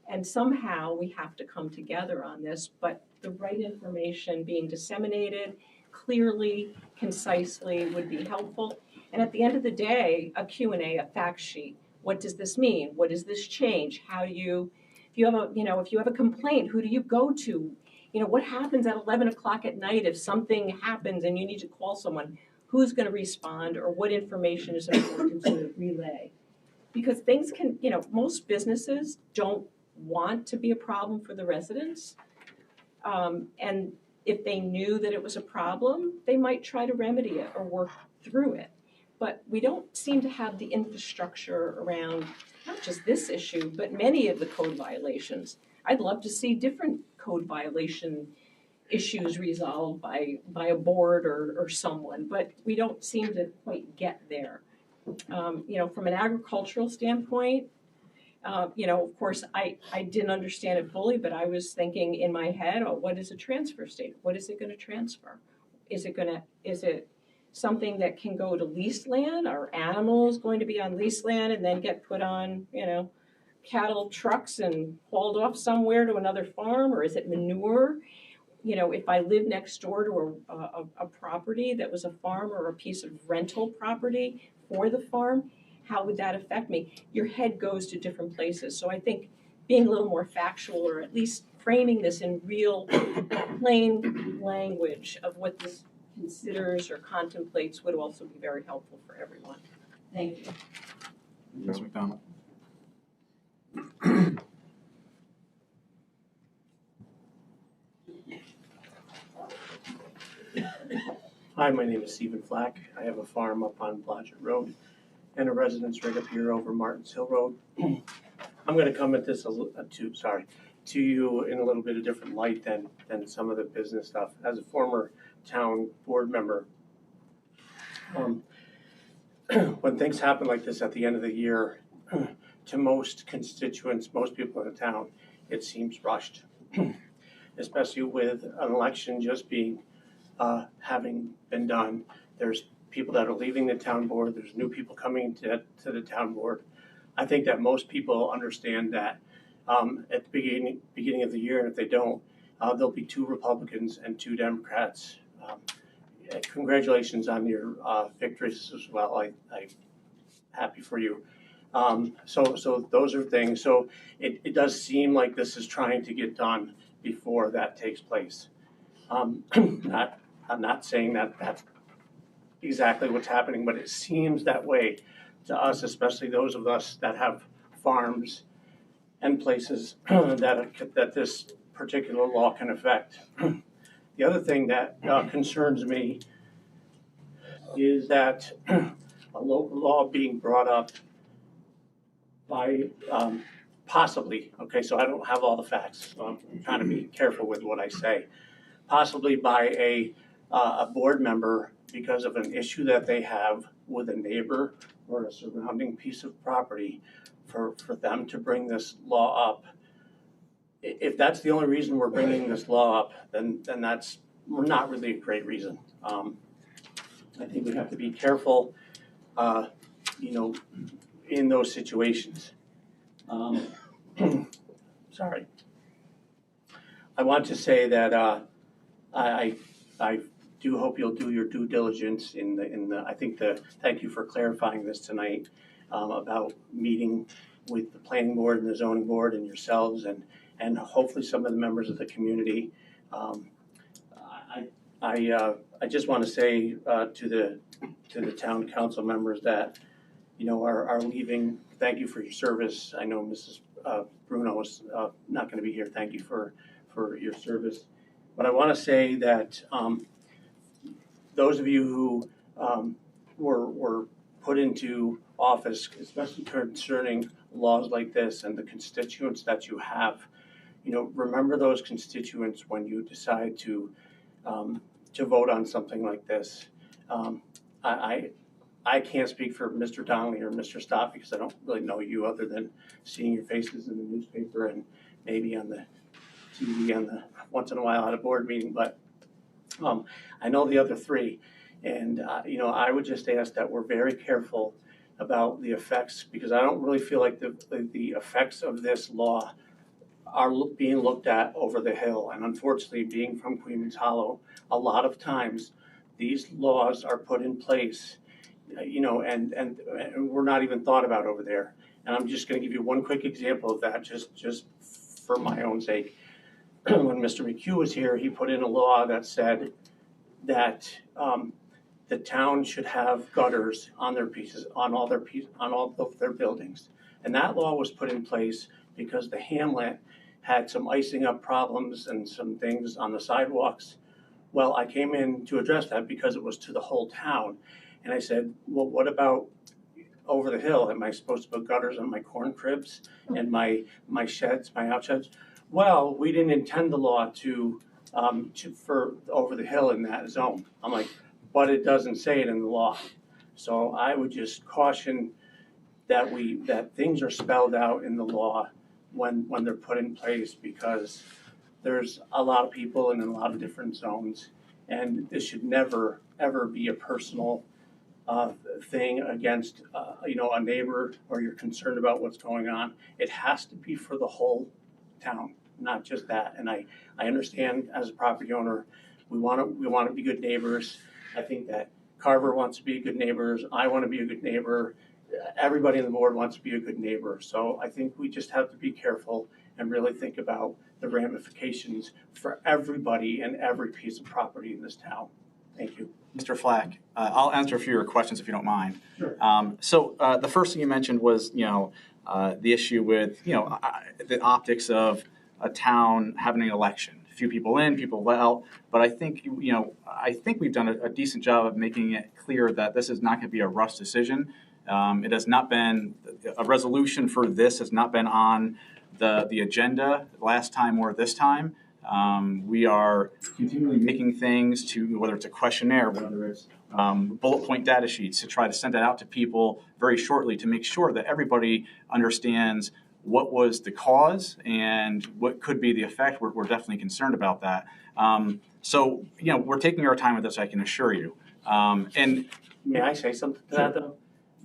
And somehow we have to come together on this, but the right information being disseminated clearly, concisely would be helpful. And at the end of the day, a Q&A, a fact sheet. What does this mean? What does this change? How do you, if you have a complaint, who do you go to? What happens at 11 o'clock at night if something happens and you need to call someone? Who's going to respond, or what information is important to relay? Because things can, most businesses don't want to be a problem for the residents. And if they knew that it was a problem, they might try to remedy it or work through it. But we don't seem to have the infrastructure around not just this issue, but many of the code violations. I'd love to see different code violation issues resolved by a board or someone, but we don't seem to quite get there. From an agricultural standpoint, of course, I didn't understand it fully, but I was thinking in my head, oh, what is a transfer state? What is it going to transfer? Is it something that can go to leased land? Are animals going to be on leased land and then get put on, cattle trucks and hauled off somewhere to another farm? Or is it manure? If I live next door to a property that was a farm or a piece of rental property for the farm, how would that affect me? Your head goes to different places. So I think being a little more factual, or at least framing this in real plain language of what this considers or contemplates, would also be very helpful for everyone. Thank you. Ms. McDonald. Hi, my name is Stephen Flack. I have a farm up on Blodgett Road and a residence right up here over Martins Hill Road. I'm going to come at this to you in a little bit of different light than some of the business stuff. As a former town board member, when things happen like this at the end of the year, to most constituents, most people in the town, it seems rushed, especially with an election just being having been done. There's people that are leaving the town board. There's new people coming to the town board. I think that most people understand that at the beginning of the year, and if they don't, there'll be 2 Republicans and 2 Democrats. Congratulations on your victories as well. I'm happy for you. So those are things. So it does seem like this is trying to get done before that takes place. I'm not saying that that's exactly what's happening, but it seems that way to us, especially those of us that have farms and places that this particular law can affect. The other thing that concerns me is that a local law being brought up by possibly, okay, so I don't have all the facts, so I'm trying to be careful with what I say, possibly by a board member because of an issue that they have with a neighbor or a surrounding piece of property, for them to bring this law up. If that's the only reason we're bringing this law up, then that's not really a great reason. I think we have to be careful, in those situations. Sorry. I want to say that I do hope you'll do your due diligence in the thank you for clarifying this tonight about meeting with the planning board and the zoning board and yourselves and hopefully some of the members of the community. I just want to say to the town council members that are leaving. Thank you for your service. I know Mrs. Bruno is not gonna be here. Thank you for your service. But I wanna say that those of you who were put into office, especially concerning laws like this and the constituents that you have, remember those constituents when you decide to vote on something like this. I can't speak for Mr. Donnelly or Mr. Stott because I don't really know you other than seeing your faces in the newspaper and maybe on the TV once in a while at a board meeting, but I know the other three. And, I would just ask that we're very careful about the effects, because I don't really feel like the effects of this law are being looked at over the hill. And unfortunately, being from Queens Hollow, a lot of times these laws are put in place, and we're not even thought about over there. And I'm just going to give you one quick example of that, just for my own sake. When Mr. McHugh was here, he put in a law that said that the town should have gutters on all of their buildings. And that law was put in place because the hamlet had some icing up problems and some things on the sidewalks. Well, I came in to address that because it was to the whole town. And I said, well, what about over the hill? Am I supposed to put gutters on my corn cribs and my sheds, my outsheds? Well, we didn't intend the law for over the hill in that zone. I'm like, but it doesn't say it in the law. So I would just caution that things are spelled out in the law when they're put in place, because there's a lot of people in a lot of different zones, and this should never ever be a personal thing against a neighbor, or you're concerned about what's going on. It has to be for the whole town, not just that. And I understand, as a property owner, we want to be good neighbors. I think that Carver wants to be good neighbors. I want to be a good neighbor. Everybody on the board wants to be a good neighbor. So I think we just have to be careful and really think about the ramifications for everybody and every piece of property in this town. Thank you. Mr. Flack, I'll answer a few of your questions if you don't mind. Sure. So the first thing you mentioned was, the issue with, the optics of a town having an election. Few people in, people out. But I think, we've done a decent job of making it clear that this is not going to be a rush decision. It has not been, a resolution for this has not been on the agenda last time or this time. We are continually making things to, whether it's a questionnaire, whether it's bullet point data sheets, to try to send that out to people very shortly to make sure that everybody understands what was the cause and what could be the effect. We're definitely concerned about that. So, we're taking our time with this, I can assure you. And may I say something to that, though?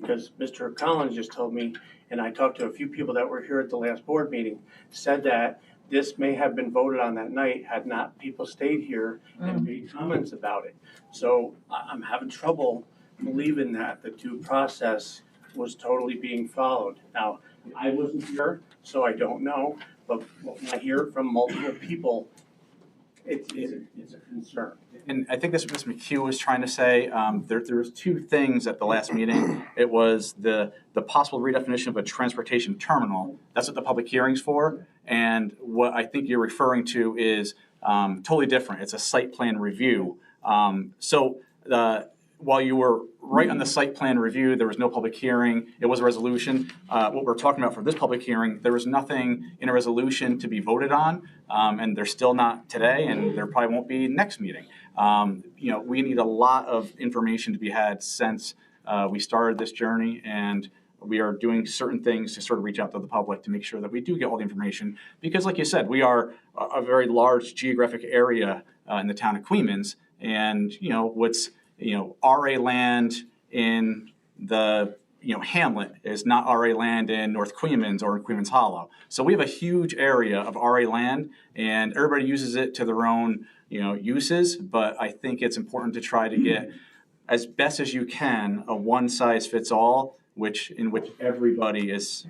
Because Mr. Collins just told me, and I talked to a few people that were here at the last board meeting, said that this may have been voted on that night had not people stayed here and made comments about it. So I'm having trouble believing that the due process was totally being followed. Now, I wasn't here, so I don't know, but when I hear from multiple people, it's a concern. And I think this is what Ms. McHugh was trying to say. There was two things at the last meeting. It was the possible redefinition of a transportation terminal. That's what the public hearing's for. And what I think you're referring to is totally different. It's a site plan review. While you were right on the site plan review, there was no public hearing. It was a resolution. What we're talking about for this public hearing, there was nothing in a resolution to be voted on, and there's still not today, and there probably won't be next meeting. We need a lot of information to be had since we started this journey, and we are doing certain things to sort of reach out to the public to make sure that we do get all the information. Because like you said, we are a very large geographic area in the town of Queens, and what's RA land in the hamlet is not RA land in North Queens or in Queens Hollow. So we have a huge area of RA land, and everybody uses it to their own uses. But I think it's important to try to get, as best as you can, a one size fits all, in which everybody is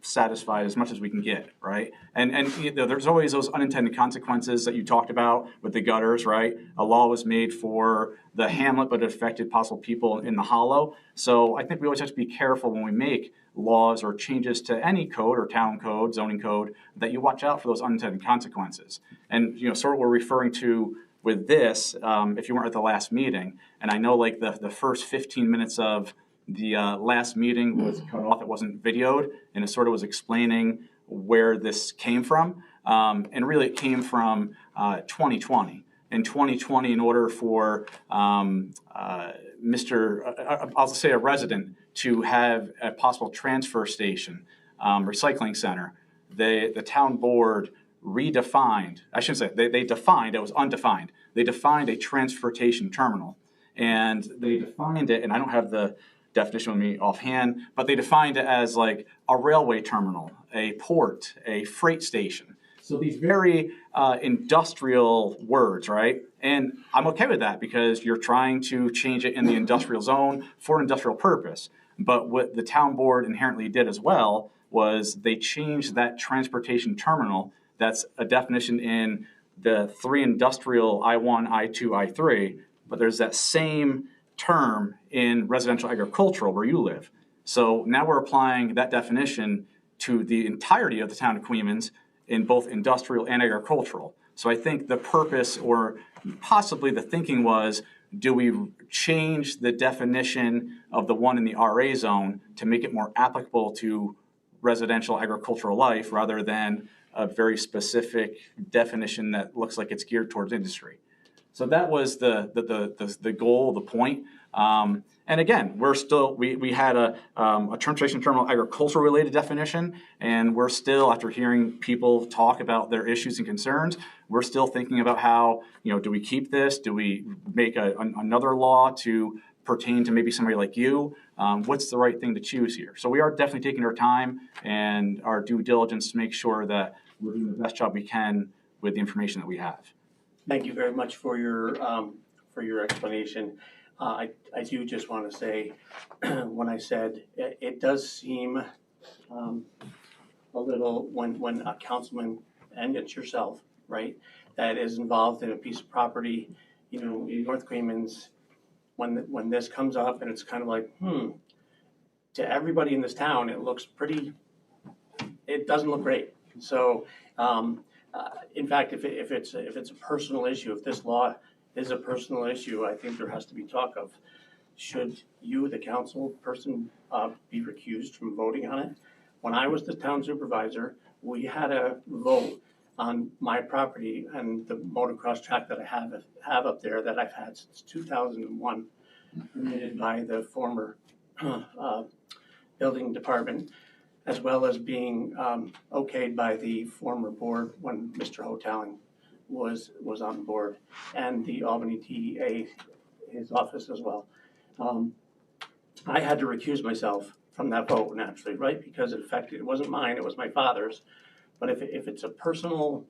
satisfied as much as we can get, right? And there's always those unintended consequences that you talked about with the gutters, right? A law was made for the hamlet, but it affected possible people in the hollow. So I think we always have to be careful when we make laws or changes to any code or town code, zoning code, that you watch out for those unintended consequences. And sort of what we're referring to with this, if you weren't at the last meeting, and I know like the first 15 minutes of the last meeting was cut off, it wasn't videoed, and it sort of was explaining where this came from. And really it came from 2020. In 2020, in order for I'll say a resident to have a possible transfer station, recycling center, the town board redefined, I shouldn't say, they defined, it was undefined. They defined a transportation terminal. And they defined it, and I don't have the definition with me offhand, but they defined it as like a railway terminal, a port, a freight station. So these very industrial words, right? And I'm okay with that because you're trying to change it in the industrial zone for an industrial purpose. But what the town board inherently did as well was they changed that transportation terminal. That's a definition in the 3 industrial I1, I2, I3, but there's that same term in residential agricultural where you live. So now we're applying that definition to the entirety of the town of Queens in both industrial and agricultural. So I think the purpose or possibly the thinking was, do we change the definition of the one in the RA zone to make it more applicable to residential agricultural life rather than a very specific definition that looks like it's geared towards industry? So that was the goal, the point. And again, we had a transportation terminal agricultural related definition, and we're still, after hearing people talk about their issues and concerns, we're still thinking about how, do we keep this? Do we make another law to pertain to maybe somebody like you? What's the right thing to choose here? So we are definitely taking our time and our due diligence to make sure that we're doing the best job we can with the information that we have. Thank you very much for your explanation. I do just want to say, when I said it does seem a little, when a councilman, and it's yourself, right, that is involved in a piece of property, in North Queens, when this comes up and it's kind of like, to everybody in this town, it looks it doesn't look great. So, in fact, if it's a personal issue, if this law is a personal issue, I think there has to be talk of, should you, the council person, be recused from voting on it? When I was the town supervisor, we had a vote on my property and the motocross track that I have up there that I've had since 2001, permitted by the former building department, as well as being okayed by the former board when Mr. Hotelling was on board, and the Albany TEA, his office as well. I had to recuse myself from that vote naturally, right? Because it wasn't mine, it was my father's. But if it's a personal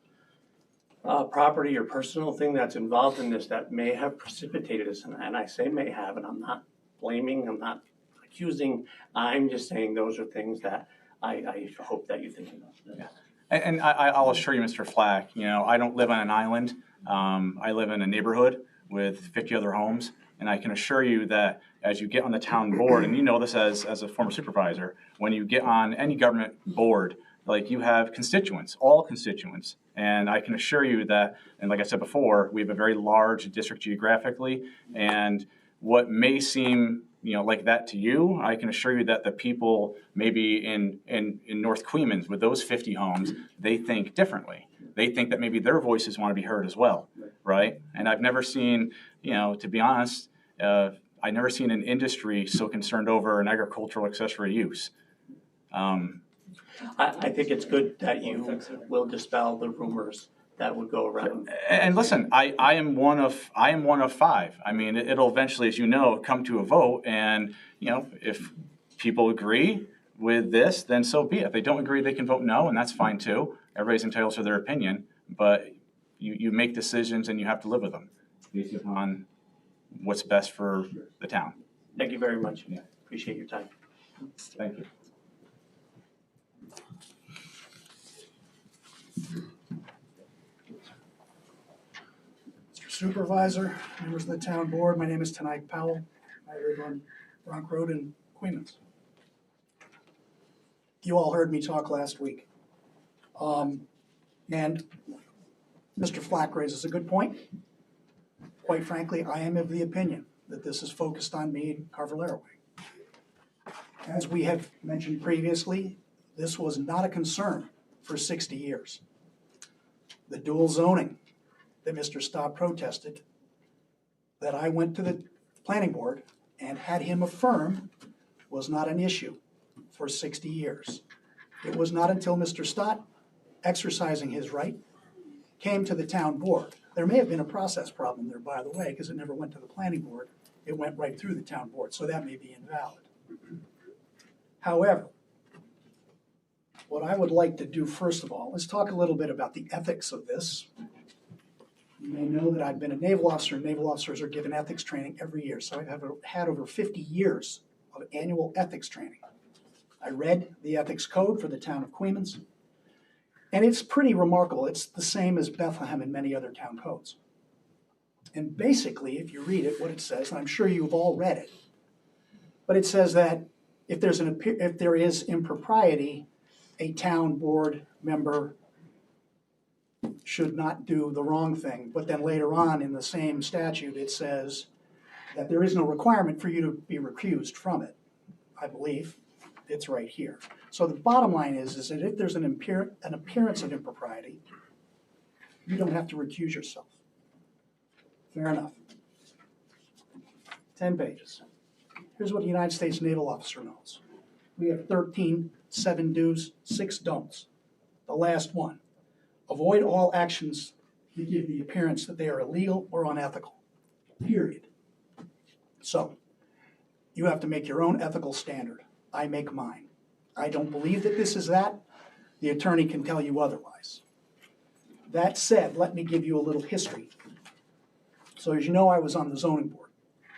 property or personal thing that's involved in this that may have precipitated this, and I say may have, and I'm not blaming, I'm not accusing, I'm just saying those are things that I hope that you think about. Yeah. And I'll assure you, Mr. Flack, I don't live on an island. I live in a neighborhood with 50 other homes. And I can assure you that as you get on the town board, and you know this as a former supervisor, when you get on any government board, like you have constituents, all constituents. And I can assure you that, and like I said before, we have a very large district geographically. And what may seem like that to you, I can assure you that the people maybe in North Queens with those 50 homes, they think differently. They think that maybe their voices want to be heard as well, right? And I've never seen, to be honest, I've never seen an industry so concerned over an agricultural accessory use. I think it's good that you will dispel the rumors that would go around. And listen, I am one of 5. I mean, it'll eventually, as you know, come to a vote, and if people agree with this, then so be it. If they don't agree, they can vote no, and that's fine too. Everybody's entitled to their opinion, but you make decisions and you have to live with them based upon what's best for the town. Thank you very much. Appreciate your time. Thank you. Supervisor, members of the town board, my name is Tanai Powell. I live on Bronx Road in Queens. You all heard me talk last week. And Mr. Flack raises a good point. Quite frankly, I am of the opinion that this is focused on me and Carver Laraway. As we have mentioned previously, this was not a concern for 60 years. The dual zoning that Mr. Stott protested, that I went to the planning board and had him affirm was not an issue for 60 years. It was not until Mr. Stott, exercising his right, came to the town board. There may have been a process problem there, by the way, because it never went to the planning board. It went right through the town board, so that may be invalid. However, what I would like to do first of all is talk a little bit about the ethics of this. You may know that I've been a naval officer, and naval officers are given ethics training every year. So I have had over 50 years of annual ethics training. I read the ethics code for the town of Queens, and it's pretty remarkable. It's the same as Bethlehem and many other town codes. And basically, if you read it, what it says, and I'm sure you've all read it, but it says that if there is impropriety, a town board member should not do the wrong thing. But then later on in the same statute, it says that there is no requirement for you to be recused from it. I believe it's right here. So the bottom line is that if there's an appearance of impropriety, you don't have to recuse yourself. Fair enough. 10 pages. Here's what a United States naval officer knows. We have 13 7 do's, 6 don'ts. The last one, avoid all actions that give the appearance that they are illegal or unethical, period. So, you have to make your own ethical standard. I make mine. I don't believe that this is that. The attorney can tell you otherwise. That said, let me give you a little history. So as you know, I was on the zoning board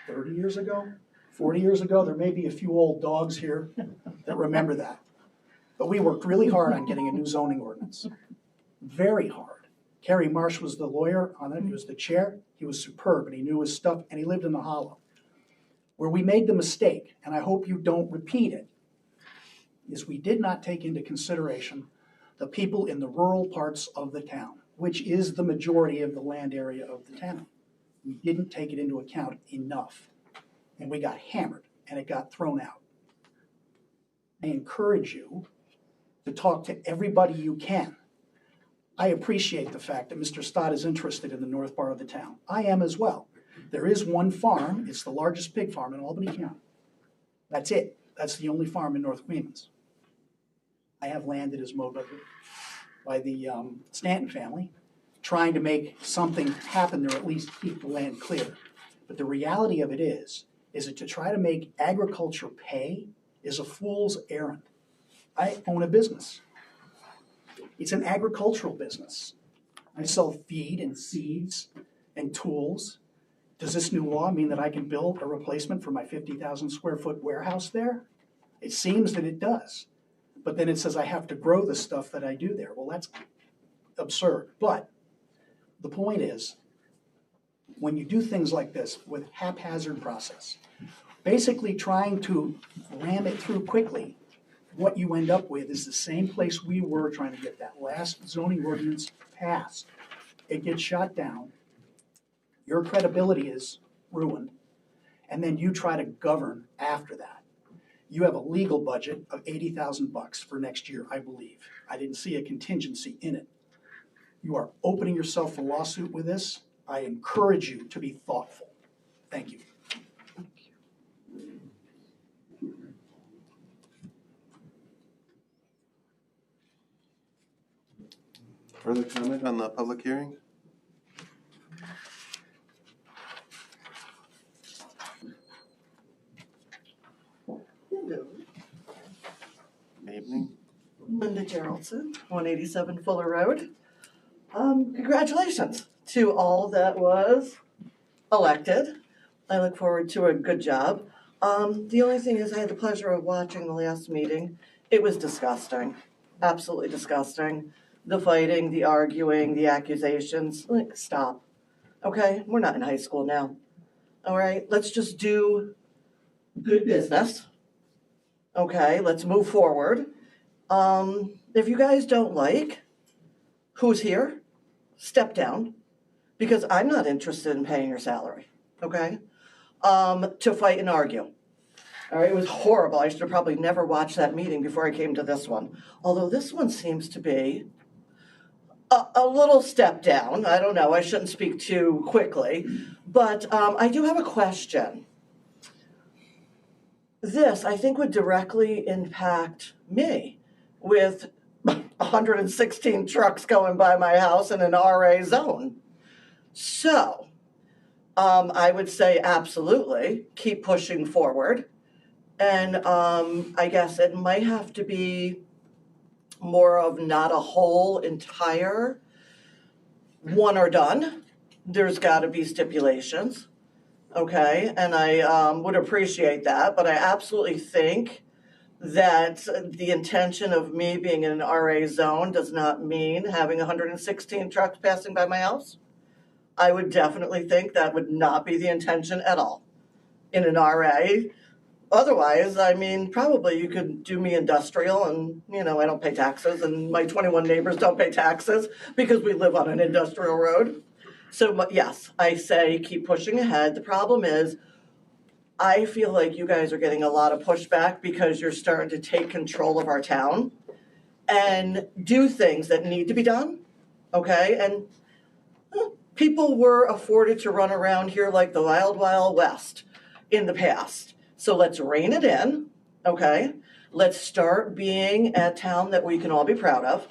30 years ago, 40 years ago. There may be a few old dogs here that remember that. But we worked really hard on getting a new zoning ordinance. Very hard. Kerry Marsh was the lawyer on it. He was the chair. He was superb, and he knew his stuff, and he lived in the Hollow. Where we made the mistake, and I hope you don't repeat it, is we did not take into consideration the people in the rural parts of the town, which is the majority of the land area of the town. We didn't take it into account enough, and we got hammered, and it got thrown out. I encourage you to talk to everybody you can. I appreciate the fact that Mr. Stott is interested in the north part of the town. I am as well. There is one farm, it's the largest pig farm in Albany County. That's it. That's the only farm in North Queens. I have land that is mowed by the Stanton family, trying to make something happen there, at least keep the land clear. But the reality of it is that to try to make agriculture pay is a fool's errand. I own a business. It's an agricultural business. I sell feed and seeds and tools. Does this new law mean that I can build a replacement for my 50,000 square foot warehouse there? It seems that it does. But then it says I have to grow the stuff that I do there. Well, that's absurd. But the point is, when you do things like this with haphazard process, basically trying to ram it through quickly, what you end up with is the same place we were trying to get that last zoning ordinance passed. It gets shot down. Your credibility is ruined. And then you try to govern after that. You have a legal budget of $80,000 for next year, I believe. I didn't see a contingency in it. You are opening yourself for lawsuit with this. I encourage you to be thoughtful. Thank you. Further comment on the public hearing? Hello. Good evening. Linda Geraldson, 187 Fuller Road. Congratulations to all that was elected. I look forward to a good job. The only thing is I had the pleasure of watching the last meeting. It was disgusting, absolutely disgusting. The fighting, the arguing, the accusations, like stop. okay? We're not in high school now, all right? Let's just do good business, okay? Let's move forward. If you guys don't like who's here, step down, because I'm not interested in paying your salary, okay? To fight and argue. All right, it was horrible. I should have probably never watched that meeting before I came to this one. Although this one seems to be a little step down. I don't know, I shouldn't speak too quickly. But I do have a question. This, I think, would directly impact me with 116 trucks going by my house in an RA zone. So, I would say absolutely, keep pushing forward. And I guess it might have to be more of not a whole entire one or done. There's got to be stipulations, okay? And I would appreciate that, but I absolutely think that the intention of me being in an RA zone does not mean having 116 trucks passing by my house. I would definitely think that would not be the intention at all in an RA. Otherwise, I mean, probably you could do me industrial and, you know, I don't pay taxes and my 21 neighbors don't pay taxes because we live on an industrial road. So yes, I say keep pushing ahead. The problem is I feel like you guys are getting a lot of pushback because you're starting to take control of our town and do things that need to be done, okay? And people were afforded to run around here like the Wild Wild West in the past. So let's rein it in, okay? Let's start being a town that we can all be proud of,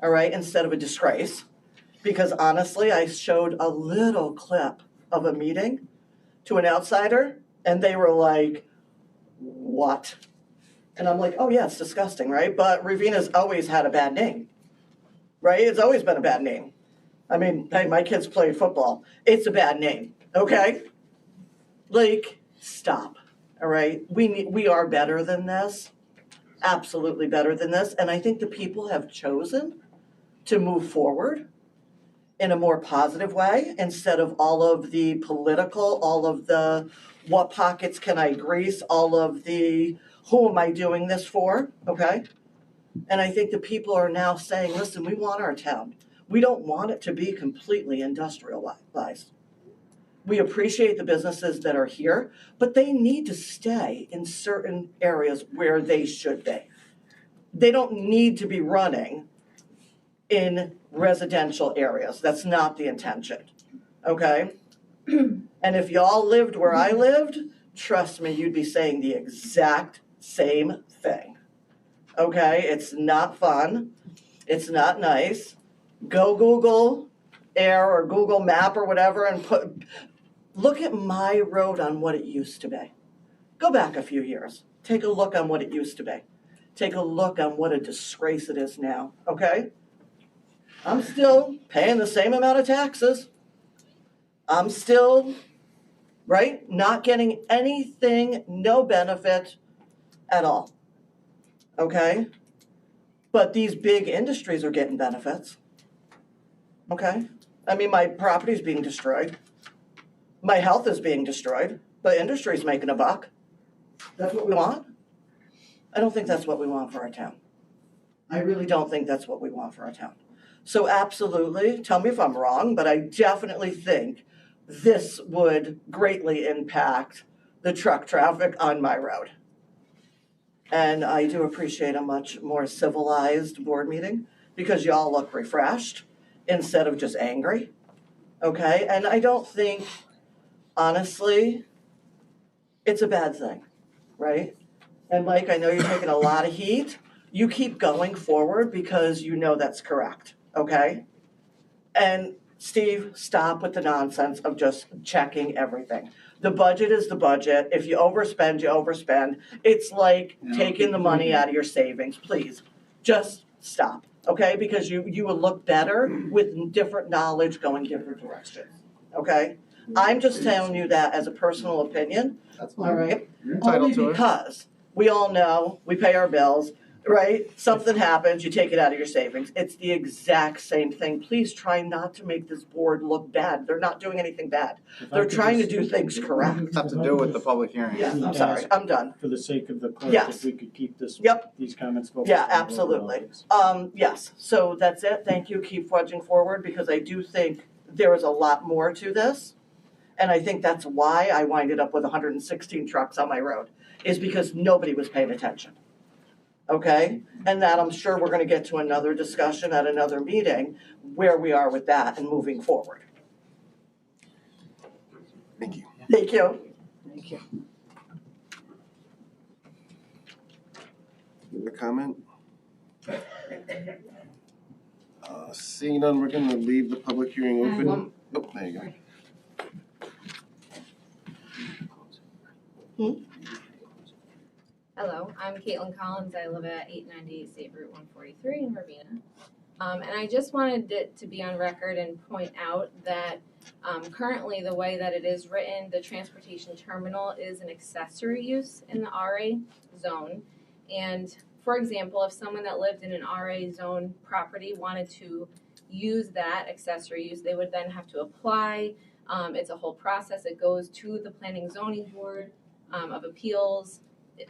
all right, instead of a disgrace. Because honestly, I showed a little clip of a meeting to an outsider, and they were like, what? And I'm like, oh yeah, it's disgusting, right? But Ravena's always had a bad name, right? It's always been a bad name. I mean, hey, my kids played football. It's a bad name, okay? Like, stop. All right, we are better than this, absolutely better than this, and I think the people have chosen to move forward in a more positive way instead of all of the political, all of the what pockets can I grease, all of the who am I doing this for, okay? And I think the people are now saying, listen, we want our town. We don't want it to be completely industrialized. We appreciate the businesses that are here, but they need to stay in certain areas where they should be. They don't need to be running in residential areas. That's not the intention, okay? And if y'all lived where I lived, trust me, you'd be saying the exact same thing, okay? It's not fun. It's not nice. Go Google Air or Google Map or whatever and look at my road on what it used to be. Go back a few years. Take a look on what it used to be. Take a look on what a disgrace it is now, okay? I'm still paying the same amount of taxes. I'm still, right, not getting anything, no benefit at all, okay? But these big industries are getting benefits, okay? I mean, my property's being destroyed. My health is being destroyed. The industry's making a buck. That's what we want? I don't think that's what we want for our town. I really don't think that's what we want for our town. So absolutely, tell me if I'm wrong, but I definitely think this would greatly impact the truck traffic on my road. And I do appreciate a much more civilized board meeting because y'all look refreshed instead of just angry, okay? And I don't think, honestly, it's a bad thing, right? And Mike, I know you're taking a lot of heat. You keep going forward because you know that's correct, okay? And Steve, stop with the nonsense of just checking everything. The budget is the budget. If you overspend, you overspend. It's like taking the money out of your savings. Please, just stop, okay? Because you will look better with different knowledge going different directions, okay? I'm just telling you that as a personal opinion, That's all fine. right? You're entitled Only to it. because we all know we pay our bills. right? Something happens, you take it out of your savings. It's the exact same thing. Please try not to make this board look bad. They're not doing anything bad. If I They're could trying to just- do things correct. It's not to do with the public hearing. Yes, I'm sorry, I'm done. For the sake of the clerk, Yes. if we could keep this, Yep. these comments focused. Yeah, on the absolutely. overall, please. Yes, so that's it. Thank you. Keep fudging forward because I do think there is a lot more to this. And I think that's why I winded up with 116 trucks on my road, is because nobody was paying attention. Okay? And that I'm sure we're gonna get to another discussion at another meeting where we are with that and moving forward. Thank you. Thank you. Thank you. Other comment? Seeing none, we're gonna leave the public hearing open. Oh, there you go. Hello, I'm Caitlin Collins. I live at 898 State Route 143 in Ravena. And I just wanted it to be on record and point out that currently the way that it is written, the transportation terminal is an accessory use in the RA zone. And for example, if someone that lived in an RA zone property wanted to use that accessory use, they would then have to apply. It's a whole process. It goes to the Planning Zoning Board of Appeals.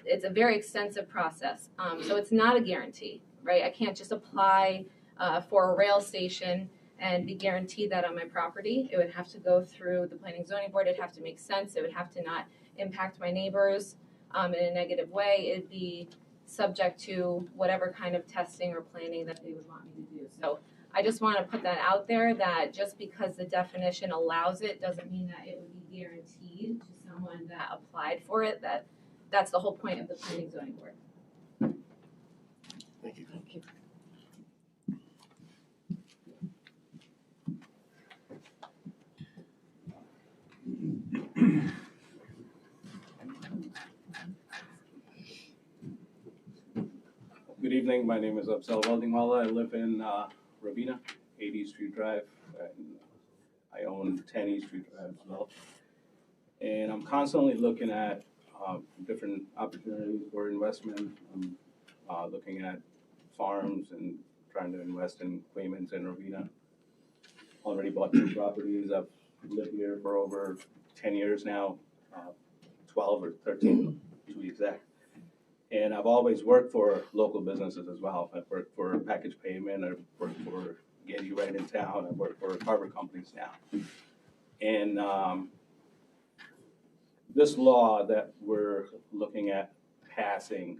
It's a very extensive process. So it's not a guarantee, right? I can't just apply for a rail station and be guaranteed that on my property. It would have to go through the Planning Zoning Board. It'd have to make sense. It would have to not impact my neighbors in a negative way. It'd be subject to whatever kind of testing or planning that they would want me to do. So I just want to put that out there, that just because the definition allows it doesn't mean that it would be guaranteed to someone that applied for it. That's the whole point of the Planning Zoning Board. Thank you. Thank you. Good evening, my name is Absel Weldingwala. I live in Ravena, 8 East Street Drive. And I own 10 East Street Drive as well. And I'm constantly looking at different opportunities for investment. I'm looking at farms and trying to invest in Claimants and Ravena. Already bought 2 properties. I've lived here for over 10 years now, 12 or 13 to be exact. And I've always worked for local businesses as well. I've worked for Package Payment, I've worked for Getty right in town, I've worked for Carver Companies now. And this law that we're looking at passing,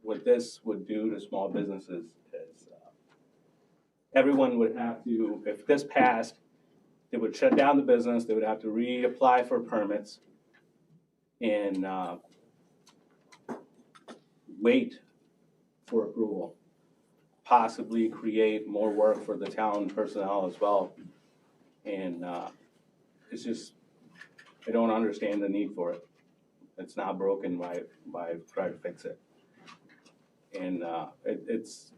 what this would do to small businesses is everyone would have to, if this passed, they would shut down the business, they would have to reapply for permits and wait for approval, possibly create more work for the town personnel as well. And it's just, I don't understand the need for it. It's not broken, why try to fix it? And it's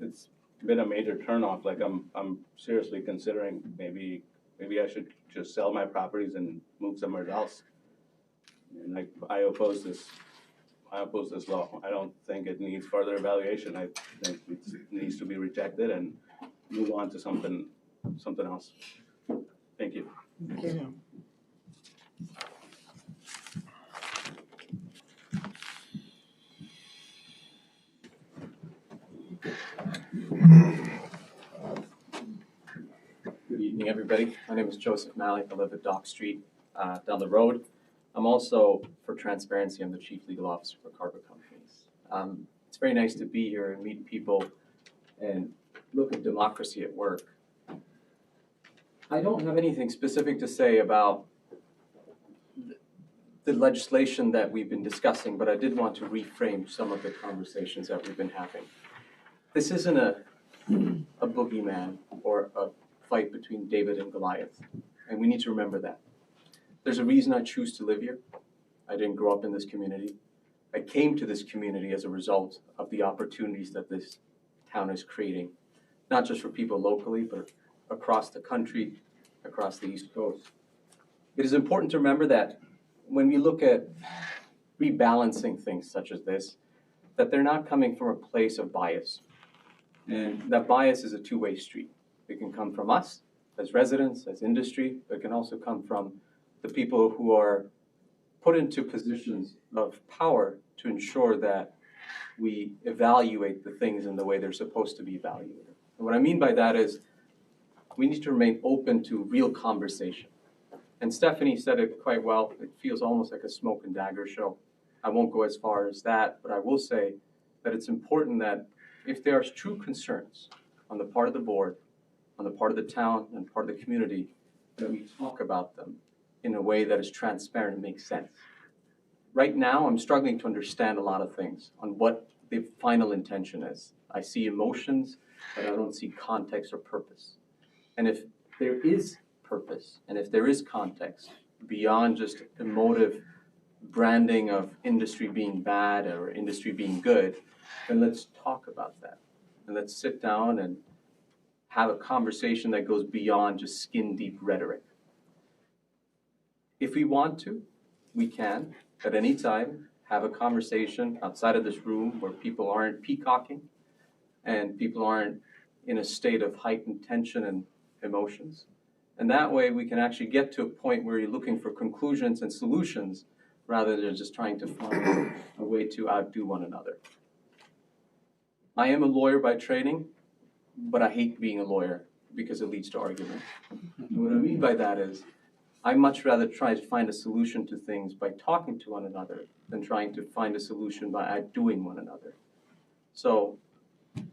been a major turnoff. Like I'm seriously considering maybe I should just sell my properties and move somewhere else. And I oppose this law. I don't think it needs further evaluation. I think it needs to be rejected and move on to something else. Thank you. Thank you. Good evening, everybody. My name is Joseph Malik. I live at Dock Street down the road. I'm also, for transparency, I'm the Chief Legal Officer for Carver Companies. It's very nice to be here and meet people and look at democracy at work. I don't have anything specific to say about the legislation that we've been discussing, but I did want to reframe some of the conversations that we've been having. This isn't a boogeyman or a fight between David and Goliath, and we need to remember that. There's a reason I choose to live here. I didn't grow up in this community. I came to this community as a result of the opportunities that this town is creating, not just for people locally, but across the country, across the East Coast. It is important to remember that when we look at rebalancing things such as this, that they're not coming from a place of bias. And that bias is a two-way street. It can come from us as residents, as industry, but it can also come from the people who are put into positions of power to ensure that we evaluate the things in the way they're supposed to be evaluated. And what I mean by that is we need to remain open to real conversation. And Stephanie said it quite well. It feels almost like a smoke and dagger show. I won't go as far as that, but I will say that it's important that if there are true concerns on the part of the board, on the part of the town, and part of the community, that we talk about them in a way that is transparent and makes sense. Right now, I'm struggling to understand a lot of things on what the final intention is. I see emotions, but I don't see context or purpose. And if there is purpose, and if there is context, beyond just emotive branding of industry being bad or industry being good, then let's talk about that. And let's sit down and have a conversation that goes beyond just skin-deep rhetoric. If we want to, we can, at any time, have a conversation outside of this room where people aren't peacocking and people aren't in a state of heightened tension and emotions. And that way we can actually get to a point where you're looking for conclusions and solutions rather than just trying to find a way to outdo one another. I am a lawyer by training, but I hate being a lawyer because it leads to argument. And what I mean by that is I much rather try to find a solution to things by talking to one another than trying to find a solution by outdoing one another. So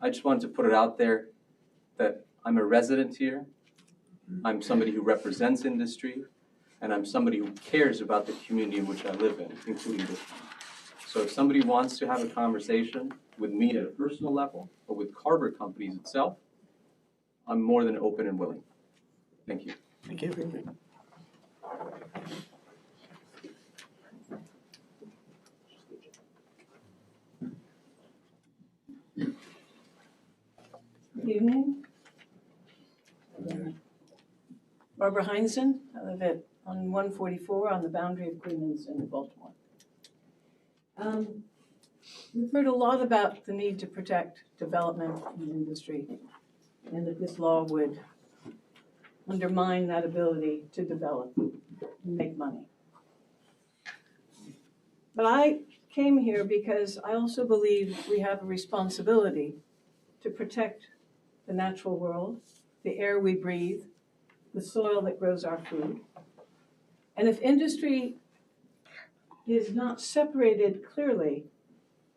I just wanted to put it out there that I'm a resident here, I'm somebody who represents industry, and I'm somebody who cares about the community in which I live in, including this one. So if somebody wants to have a conversation with me at a personal level or with Carver Companies itself, I'm more than open and willing. Thank you. Thank you. Good evening. Barbara Heinzen. I live on 144 on the boundary of Queens and Baltimore. We've heard a lot about the need to protect development in the industry and that this law would undermine that ability to develop and make money. But I came here because I also believe we have a responsibility to protect the natural world, the air we breathe, the soil that grows our food. And if industry is not separated clearly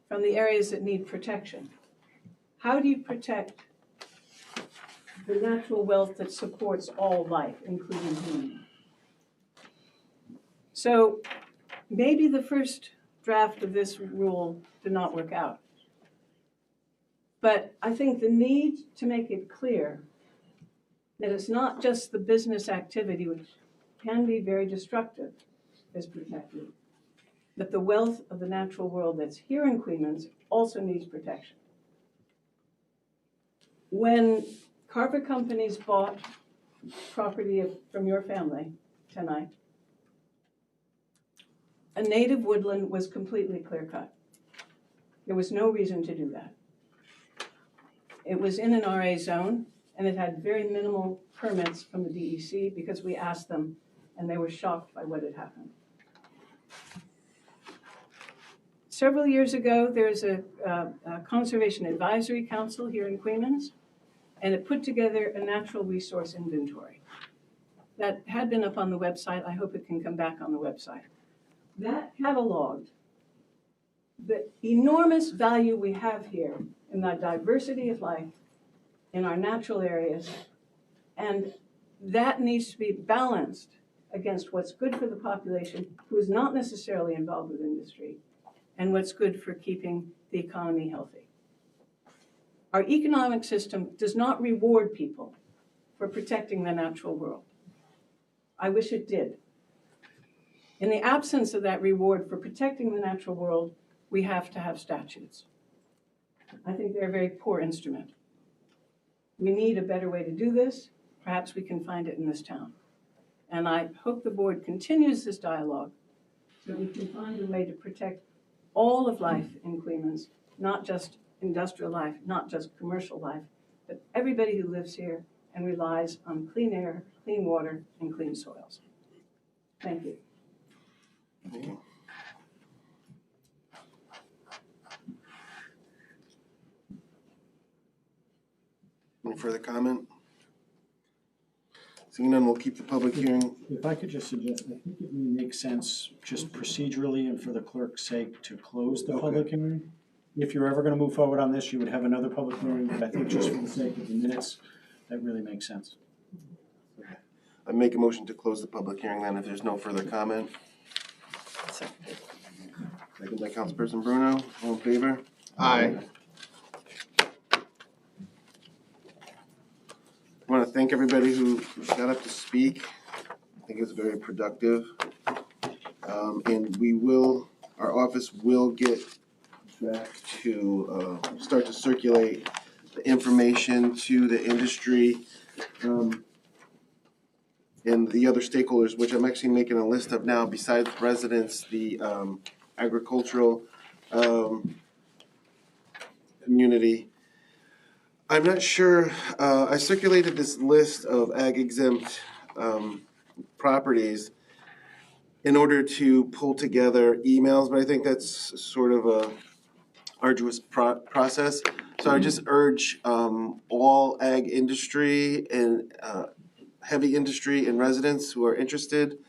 from the areas that need protection, how do you protect the natural wealth that supports all life, including human? So maybe the first draft of this rule did not work out. But I think the need to make it clear that it's not just the business activity, which can be very destructive, is protected, but the wealth of the natural world that's here in Queens also needs protection. When Carver Companies bought property from your family tonight, a native woodland was completely clear-cut. There was no reason to do that. It was in an RA zone, and it had very minimal permits from the DEC because we asked them, and they were shocked by what had happened. Several years ago, there's a Conservation Advisory Council here in Queens, and it put together a natural resource inventory. That had been up on the website. I hope it can come back on the website. That cataloged the enormous value we have here in the diversity of life in our natural areas, and that needs to be balanced against what's good for the population who is not necessarily involved with industry and what's good for keeping the economy healthy. Our economic system does not reward people for protecting the natural world. I wish it did. In the absence of that reward for protecting the natural world, we have to have statutes. I think they're a very poor instrument. We need a better way to do this. Perhaps we can find it in this town. And I hope the board continues this dialogue so we can find a way to protect all of life in Queens not just industrial life, not just commercial life, but everybody who lives here and relies on clean air, clean water, and clean soils. Thank you. Any further comment? Seeing none, we'll keep the public hearing. If I could just suggest, I think it may make sense just procedurally and for the clerk's sake to close the public hearing. If you're ever gonna move forward on this, you would have another public hearing, but I think just for the sake of the minutes, that really makes sense. I make a motion to close the public hearing then if there's no further comment. Second by Councilperson Bruno, all in favor? Aye. I want to thank everybody who got up to speak. I think it was very productive. And we will, our office will get back to start to circulate the information to the industry and the other stakeholders, which I'm actually making a list of now, besides residents, the agricultural community. I'm not sure, I circulated this list of ag exempt properties in order to pull together emails, but I think that's sort of a arduous process. So I just urge all ag industry and heavy industry and residents who are interested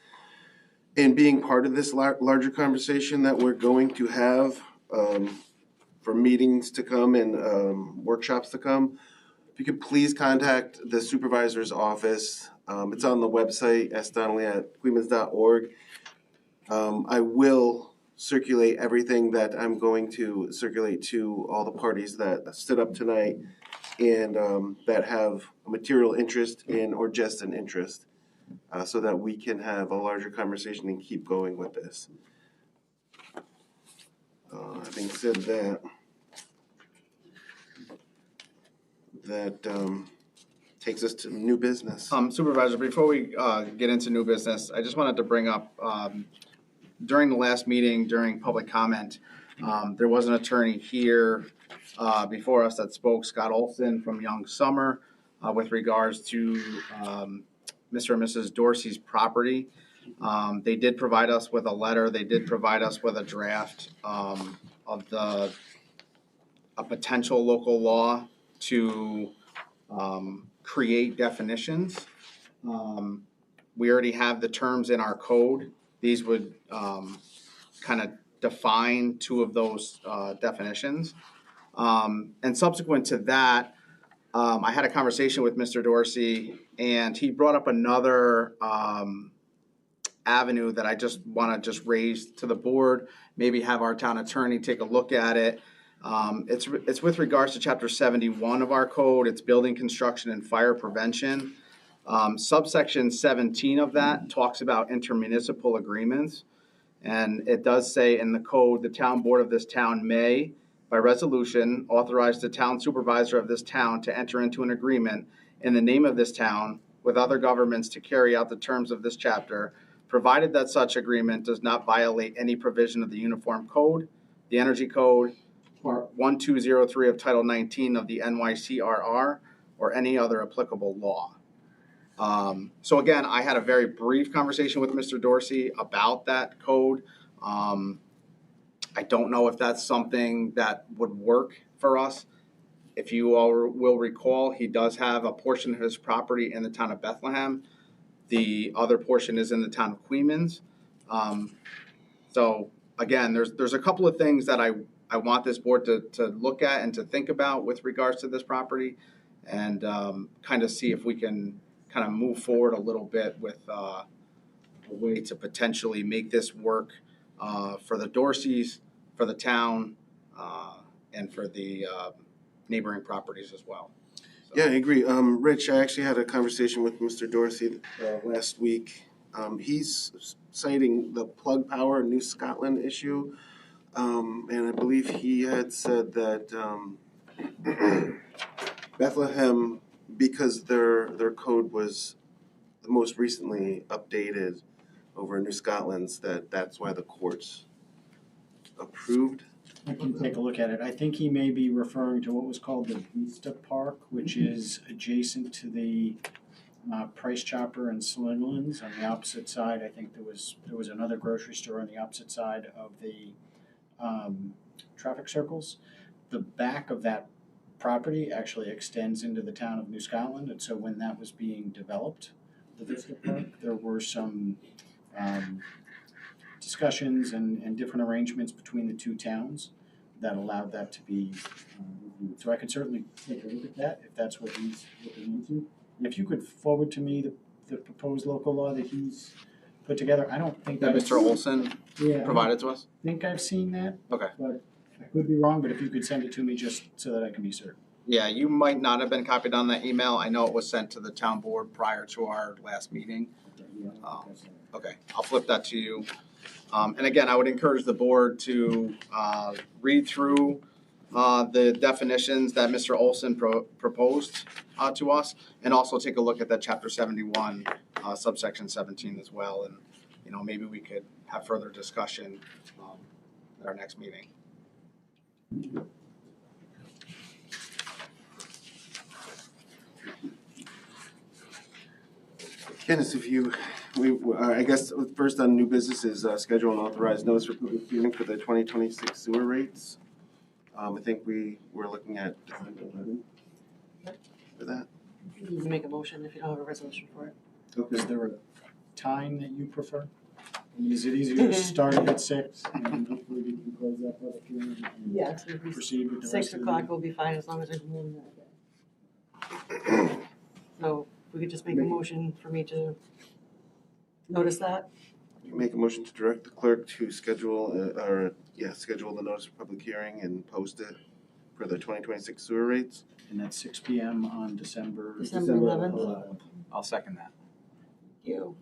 in being part of this larger conversation that we're going to have for meetings to come and workshops to come. If you could please contact the supervisor's office. It's on the website, sdonnelly@queens.org. I will circulate everything that I'm going to circulate to all the parties that stood up tonight and that have a material interest in or just an interest, so that we can have a larger conversation and keep going with this. Having said that takes us to new business. Supervisor, before we get into new business, I just wanted to bring up, during the last meeting, during public comment, there was an attorney here before us that spoke, Scott Olson from Young Summer, with regards to Mr. and Mrs. Dorsey's property. They did provide us with a letter. They did provide us with a draft of a potential local law to create definitions. We already have the terms in our code. These would kind of define two of those definitions. And subsequent to that, I had a conversation with Mr. Dorsey, and he brought up another avenue that I just want to just raise to the board, maybe have our town attorney take a look at it. It's with regards to Chapter 71 of our code. It's building, construction, and fire prevention. Subsection 17 of that talks about intermunicipal agreements. And it does say in the code, the town board of this town may, by resolution, authorize the town supervisor of this town to enter into an agreement in the name of this town with other governments to carry out the terms of this chapter, provided that such agreement does not violate any provision of the Uniform Code, the Energy Code, Part 1203 of Title 19 of the NYCRR, or any other applicable law. So again, I had a very brief conversation with Mr. Dorsey about that code. I don't know if that's something that would work for us. If you all will recall, he does have a portion of his property in the town of Bethlehem. The other portion is in the town of Queens. So again, there's a couple of things that I want this board to look at and to think about with regards to this property, and kind of see if we can kind of move forward a little bit with a way to potentially make this work for the Dorseys, for the town, and for the neighboring properties as well. So. Yeah, I agree. Rich, I actually had a conversation with Mr. Dorsey last week. He's citing the Plug Power New Scotland issue, and I believe he had said that Bethlehem, because their code was the most recently updated over New Scotland's, that's why the courts approved I can take a look at it. I think he may be referring to what was called the Vista Park, which is adjacent to the Price Chopper and Slingerland's. On the opposite side, I think there was another grocery store on the opposite side of the traffic circles. The back of that property actually extends into the town of New Scotland, and so when that was being developed, the Vista Park, there were some discussions and different arrangements between the two towns that allowed that to be reviewed. So I could certainly take a look at that if that's what he's looking into. And if you could forward to me the proposed local law that he's put together, I don't think That Mr. Olson Yeah, provided to us? I think I've seen that. Okay. But I could be wrong, but if you could send it to me just so that I can be certain. Yeah, you might not have been copied on that email. I know it was sent to the town board prior to our last meeting. Okay, I'll flip that to you. And again, I would encourage the board to read through the definitions that Mr. Olson proposed to us, and also take a look at that Chapter 71, subsection 17 as well. And, you know, maybe we could have further discussion at our next meeting. Dennis, I guess first on new business is schedule and authorize notice for public hearing for the 2026 sewer rates. I think we were looking at December 11th for that. You can make a motion if you don't have a resolution for it. Okay. Is there a time that you prefer? I mean, is it easier to start at 6 and hopefully we can close that public hearing and Yes. proceed with the rest 6 of the o'clock meeting? will be fine as long as there's more than that. So we could just make a motion for me to notice that. Make a motion to direct the clerk to schedule the notice of public hearing and post it for the 2026 sewer rates. And that's 6 p.m. on December 11th. I'll second that. You.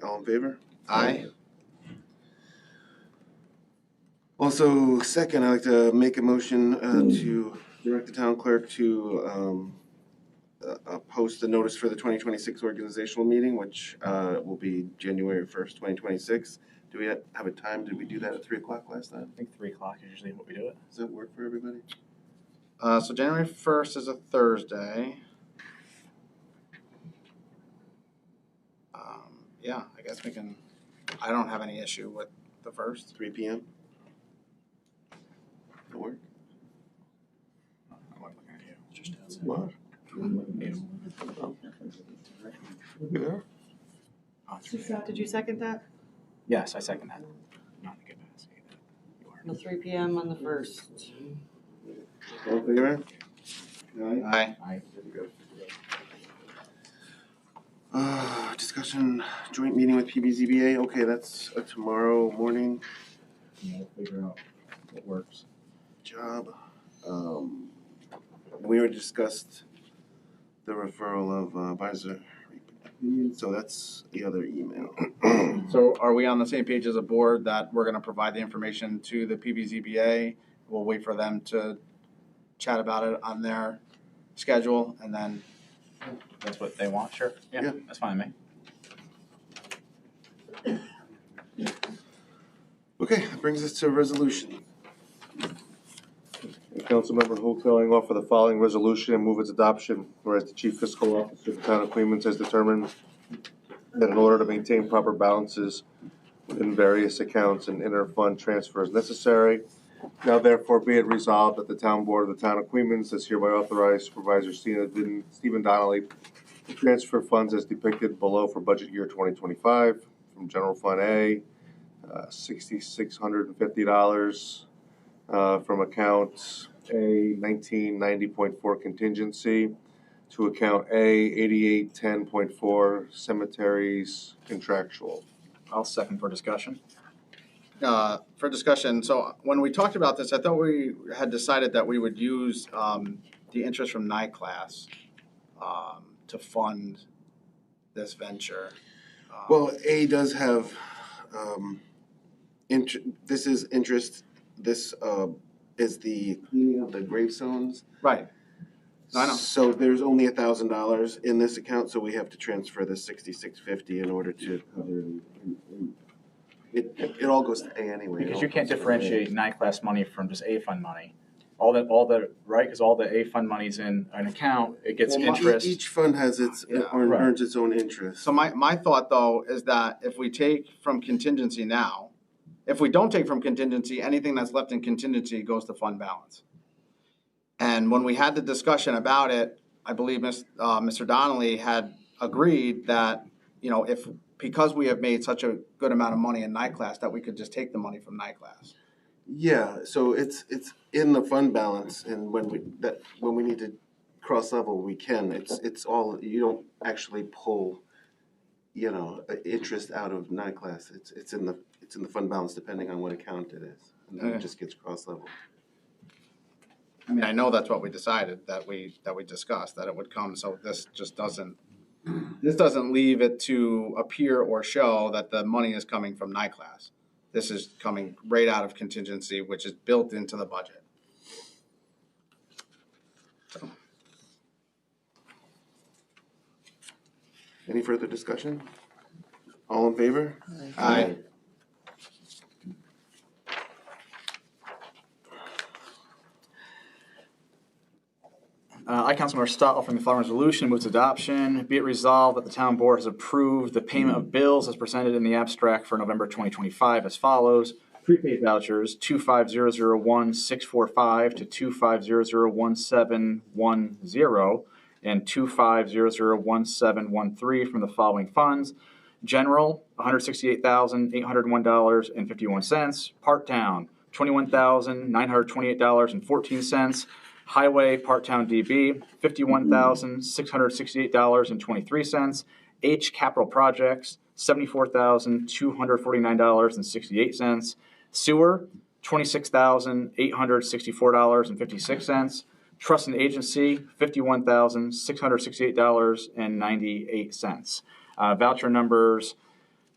All in favor? Aye. Also, second, I'd like to make a motion to direct the town clerk to post the notice for the 2026 organizational meeting, which will be January 1st, 2026. Do we have a time? Did we do that at 3 o'clock last time? I think 3 o'clock is usually what we do it. Does that work for everybody? So January 1st is a Thursday. Yeah, I guess we can, I don't have any issue with the 1st. 3 p.m.? That'll work? I'm not looking at you. Just outside. What? Oh, it's really- Did you second that? Yes, I second that. Not in a good pass either. You are. No, 3 p.m. on the 1st. All in favor? Aye. Aye. Discussion joint meeting with PBZBA. Okay, that's tomorrow morning. Yeah, we'll figure out what works. Job. We already discussed the referral of advisor opinion, so that's the other email. So are we on the same page as a board that we're gonna provide the information to the PBZBA? We'll wait for them to chat about it on their schedule, and then That's what they want, sure. Yeah, that's fine with me. Okay, that brings us to resolution. Councilmember Hoteling offer the following resolution and move its adoption, whereas the chief fiscal officer of the town of Queens has determined that in order to maintain proper balances within various accounts and inter-fund transfers necessary, now therefore be it resolved that the town board of the town of Queens does hereby authorize Supervisor Stephen Donnelly to transfer funds as depicted below for budget year 2025 from General Fund A, $6,650 from account A 1990.4 contingency to account A 8810.4 cemeteries contractual. I'll second for discussion. For discussion, so when we talked about this, I thought we had decided that we would use the interest from NICLAS to fund this venture. Well, A does have, this is interest, this is the cleaning of the gravestones. Right. I know. So there's only $1,000 in this account, so we have to transfer the $6,650 in order to cover It all goes to A anyway. Because you can't differentiate NICLAS money from just A fund money. All the right, because all the A fund money's in an account, it gets interest. Each fund has its, earns its own interest. So my thought though is that if we take from contingency now, if we don't take from contingency, anything that's left in contingency goes to fund balance. And when we had the discussion about it, I believe Mr. Donnelly had agreed that, because we have made such a good amount of money in NICLAS, that we could just take the money from NICLAS. Yeah, so it's in the fund balance, and when we need to cross level, we can. It's all, you don't actually pull, interest out of NICLAS. It's in the fund balance depending on what account it is, and then it just gets cross level. I mean, I know that's what we decided, that we discussed, that it would come, so this just doesn't leave it to appear or show that the money is coming from NICLAS. This is coming right out of contingency, which is built into the budget. So. Any further discussion? All in favor? Aye. I, Councilmember Stott, offering the following resolution, moves adoption. Be it resolved that the town board has approved the payment of bills as presented in the abstract for November 2025 as follows. Prepaid vouchers 25001-645 to 25001-710 and 25001-713 from the following funds. General, $168,801.51. Part-town, $21,928.14. Highway Part-Town DB, $51,668.23. H Capital Projects, $74,249.68. Sewer, $26,864.56. Trust and Agency, $51,668.98. Voucher numbers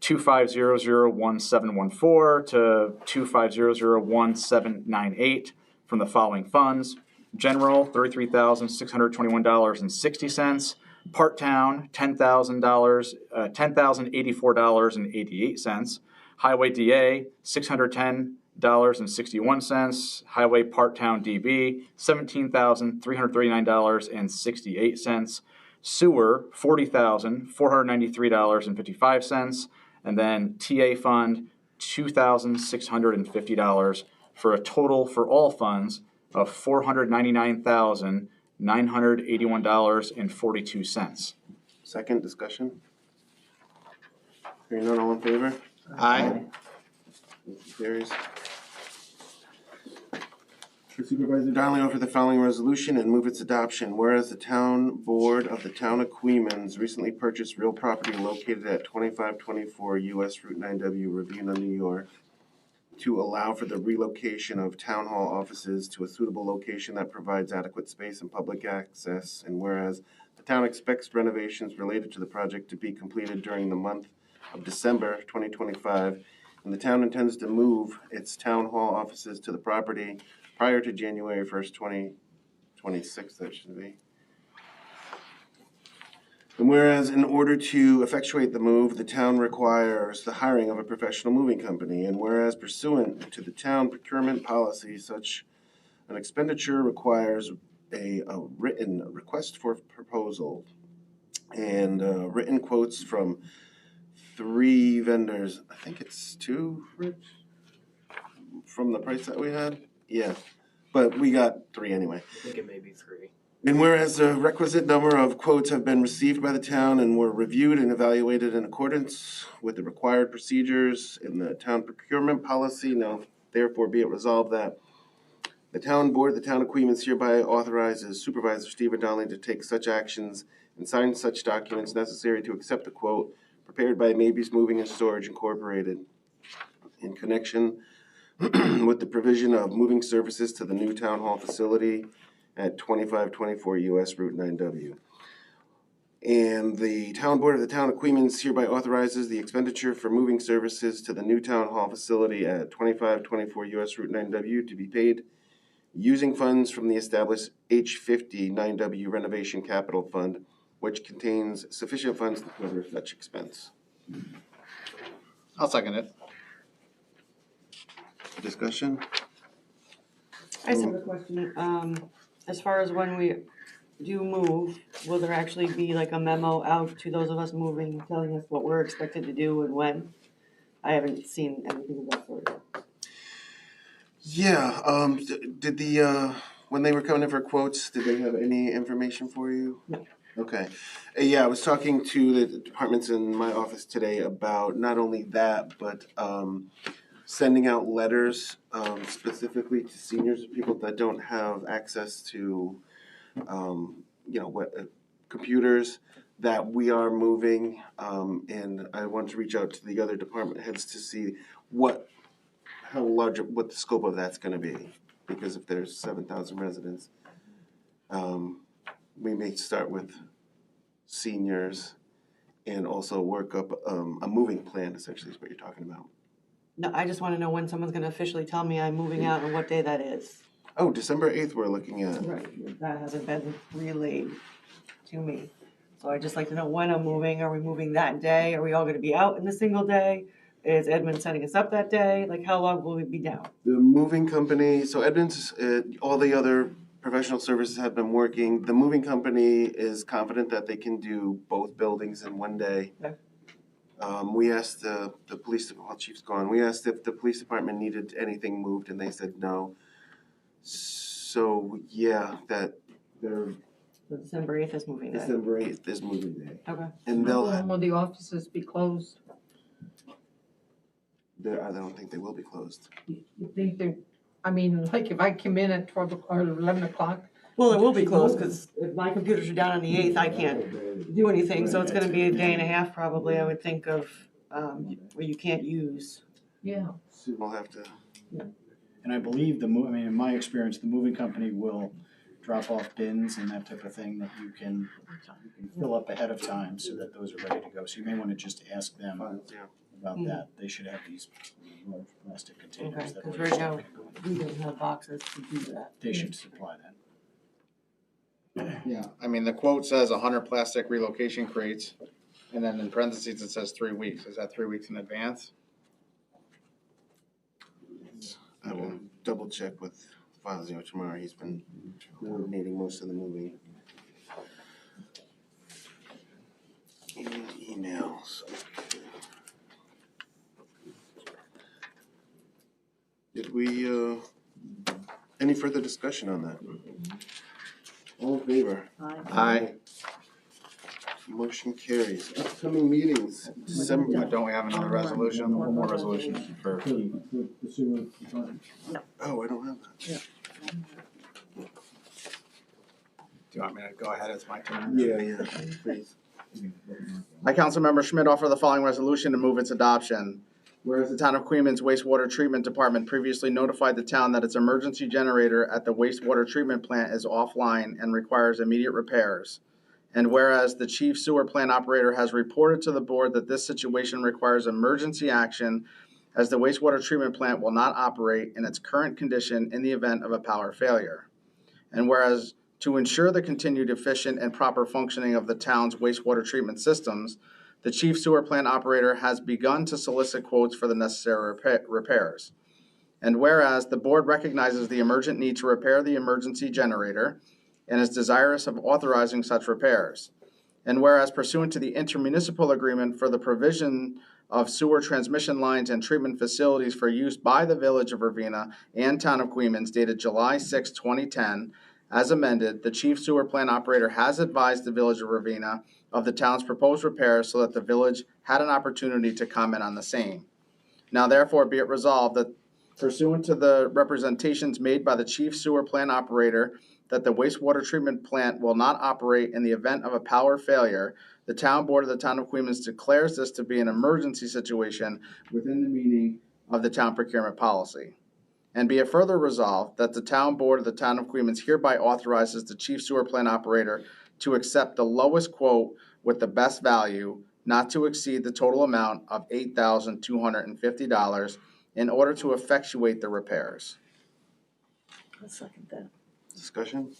25001-714 to 25001-798 from the following funds. General, $33,621.60. Part-town, $10,084.88. Highway DA, $610.61. Highway Part-town DB, $17,339.68. Sewer, $40,493.55. And then TA Fund, $2,650 for a total for all funds of $499,981.42. Second discussion? Hearing none, all in favor? Aye. Motion carries. Supervisor Donnelly offer the following resolution and move its adoption. Whereas the town board of the town of Queens recently purchased real property located at 2524 US Route 9W, Ravena, New York, to allow for the relocation of town hall offices to a suitable location that provides adequate space and public access. And whereas the town expects renovations related to the project to be completed during the month of December 2025, and the town intends to move its town hall offices to the property prior to January 1st, 2026, that should be. And whereas in order to effectuate the move, the town requires the hiring of a professional moving company, and whereas pursuant to the town procurement policy, such an expenditure requires a written request for proposal and written quotes from 3 vendors. I think it's 2, Rich, from the price that we had. Yeah, but we got 3 anyway. I think it may be 3. And whereas the requisite number of quotes have been received by the town and were reviewed and evaluated in accordance with the required procedures in the town procurement policy, now therefore be it resolved that the town board of the town of Queens hereby authorizes Supervisor Stephen Donnelly to take such actions and sign such documents necessary to accept the quote prepared by Maybe's Moving and Storage Incorporated in connection with the provision of moving services to the new town hall facility at 2524 US Route 9W. And the town board of the town of Queens hereby authorizes the expenditure for moving services to the new town hall facility at 2524 US Route 9W to be paid using funds from the established H50 9W Renovation Capital Fund, which contains sufficient funds to cover such expense. I'll second it. discussion? I just have a question, as far as when we do move, will there actually be like a memo out to those of us moving, telling us what we're expected to do and when? I haven't seen anything of that sort yet. Yeah, did when they were coming in for quotes, did they have any information for you? No. Okay. Yeah, I was talking to the departments in my office today about not only that, but sending out letters specifically to seniors, people that don't have access to, computers, that we are moving. And I want to reach out to the other department heads to see what the scope of that's going to be. Because if there's 7,000 residents, we may start with seniors and also work up a moving plan, essentially, is what you're talking about. No, I just wanna know when someone's gonna officially tell me I'm moving out and what day that is. Oh, December 8th we're looking at. Right, that hasn't been relayed to me. So I'd just like to know when I'm moving. Are we moving that day? Are we all gonna be out in a single day? Is Edmund setting us up that day? Like, how long will we be down? The moving company, so Edmonds, all the other professional services have been working. The moving company is confident that they can do both buildings in one day. Okay. We asked the police, well, chief's gone, we asked if the police department needed anything moved and they said no. So, yeah, that they're. So December 8th is moving day. December 8th is moving day. Okay. And How long will the offices be closed? I don't think they will be closed. You think they, I mean, like if I come in at 12 o'clock or 11 o'clock? Well, it will be closed, because if my computers are down on the 8th, I can't do anything, so it's gonna be a day and a half probably, I would think of, where you can't use. Yeah. So we'll have to. And I believe in my experience, the moving company will drop off bins and that type of thing that you can fill up ahead of time so that those are ready to go. So you may want to just ask them about that. They should have these large plastic containers. Okay, because right now, we don't have boxes to do that. They should supply that. Yeah, I mean, the quote says 100 plastic relocation crates, and then in parentheses it says 3 weeks. Is that 3 weeks in advance? I will double check with Fazio tomorrow. He's been coordinating most of the moving. And emails. Did we, any further discussion on that? All in favor? Aye. Motion carries. Upcoming meetings, December. Don't we have another resolution? One more resolution for. The sewer department. Oh, I don't have that. Do you want me to go ahead? It's my turn. Yeah, please. I, Councilmember Schmidt, offer the following resolution to move its adoption. Whereas the town of Queens wastewater treatment department previously notified the town that its emergency generator at the wastewater treatment plant is offline and requires immediate repairs. And whereas the chief sewer plant operator has reported to the board that this situation requires emergency action as the wastewater treatment plant will not operate in its current condition in the event of a power failure. And whereas to ensure the continued efficient and proper functioning of the town's wastewater treatment systems, the chief sewer plant operator has begun to solicit quotes for the necessary repairs. And whereas the board recognizes the emergent need to repair the emergency generator and is desirous of authorizing such repairs. And whereas pursuant to the intermunicipal agreement for the provision of sewer transmission lines and treatment facilities for use by the Village of Ravena and Town of Queens dated July 6, 2010, as amended, the chief sewer plant operator has advised the Village of Ravena of the town's proposed repairs so that the village had an opportunity to comment on the same. Now therefore be it resolved that pursuant to the representations made by the chief sewer plant operator that the wastewater treatment plant will not operate in the event of a power failure, the town board of the town of Queens declares this to be an emergency situation within the meaning of the town procurement policy. And be it further resolved that the town board of the town of Queens hereby authorizes the chief sewer plant operator to accept the lowest quote with the best value, not to exceed the total amount of $8,250 in order to effectuate the repairs. I'll second that. Discussion?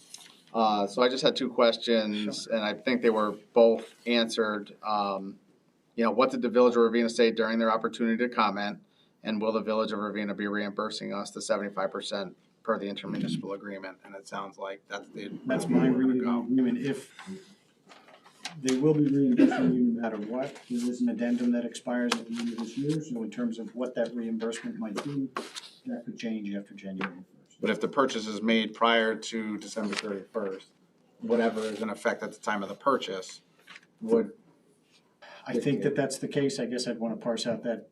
So I just had two questions, and I think they were both answered. What did the Village of Ravena say during their opportunity to comment? And will the Village of Ravena be reimbursing us the 75% per the intermunicipal agreement? And it sounds like that's my reading of the agreement. If they will be reimbursing you no matter what, there is an addendum that expires at the end of this year, so in terms of what that reimbursement might be, that could change after January 1st. But if the purchase is made prior to December 31st, whatever is in effect at the time of the purchase would. I think that that's the case. I guess I'd want to parse out that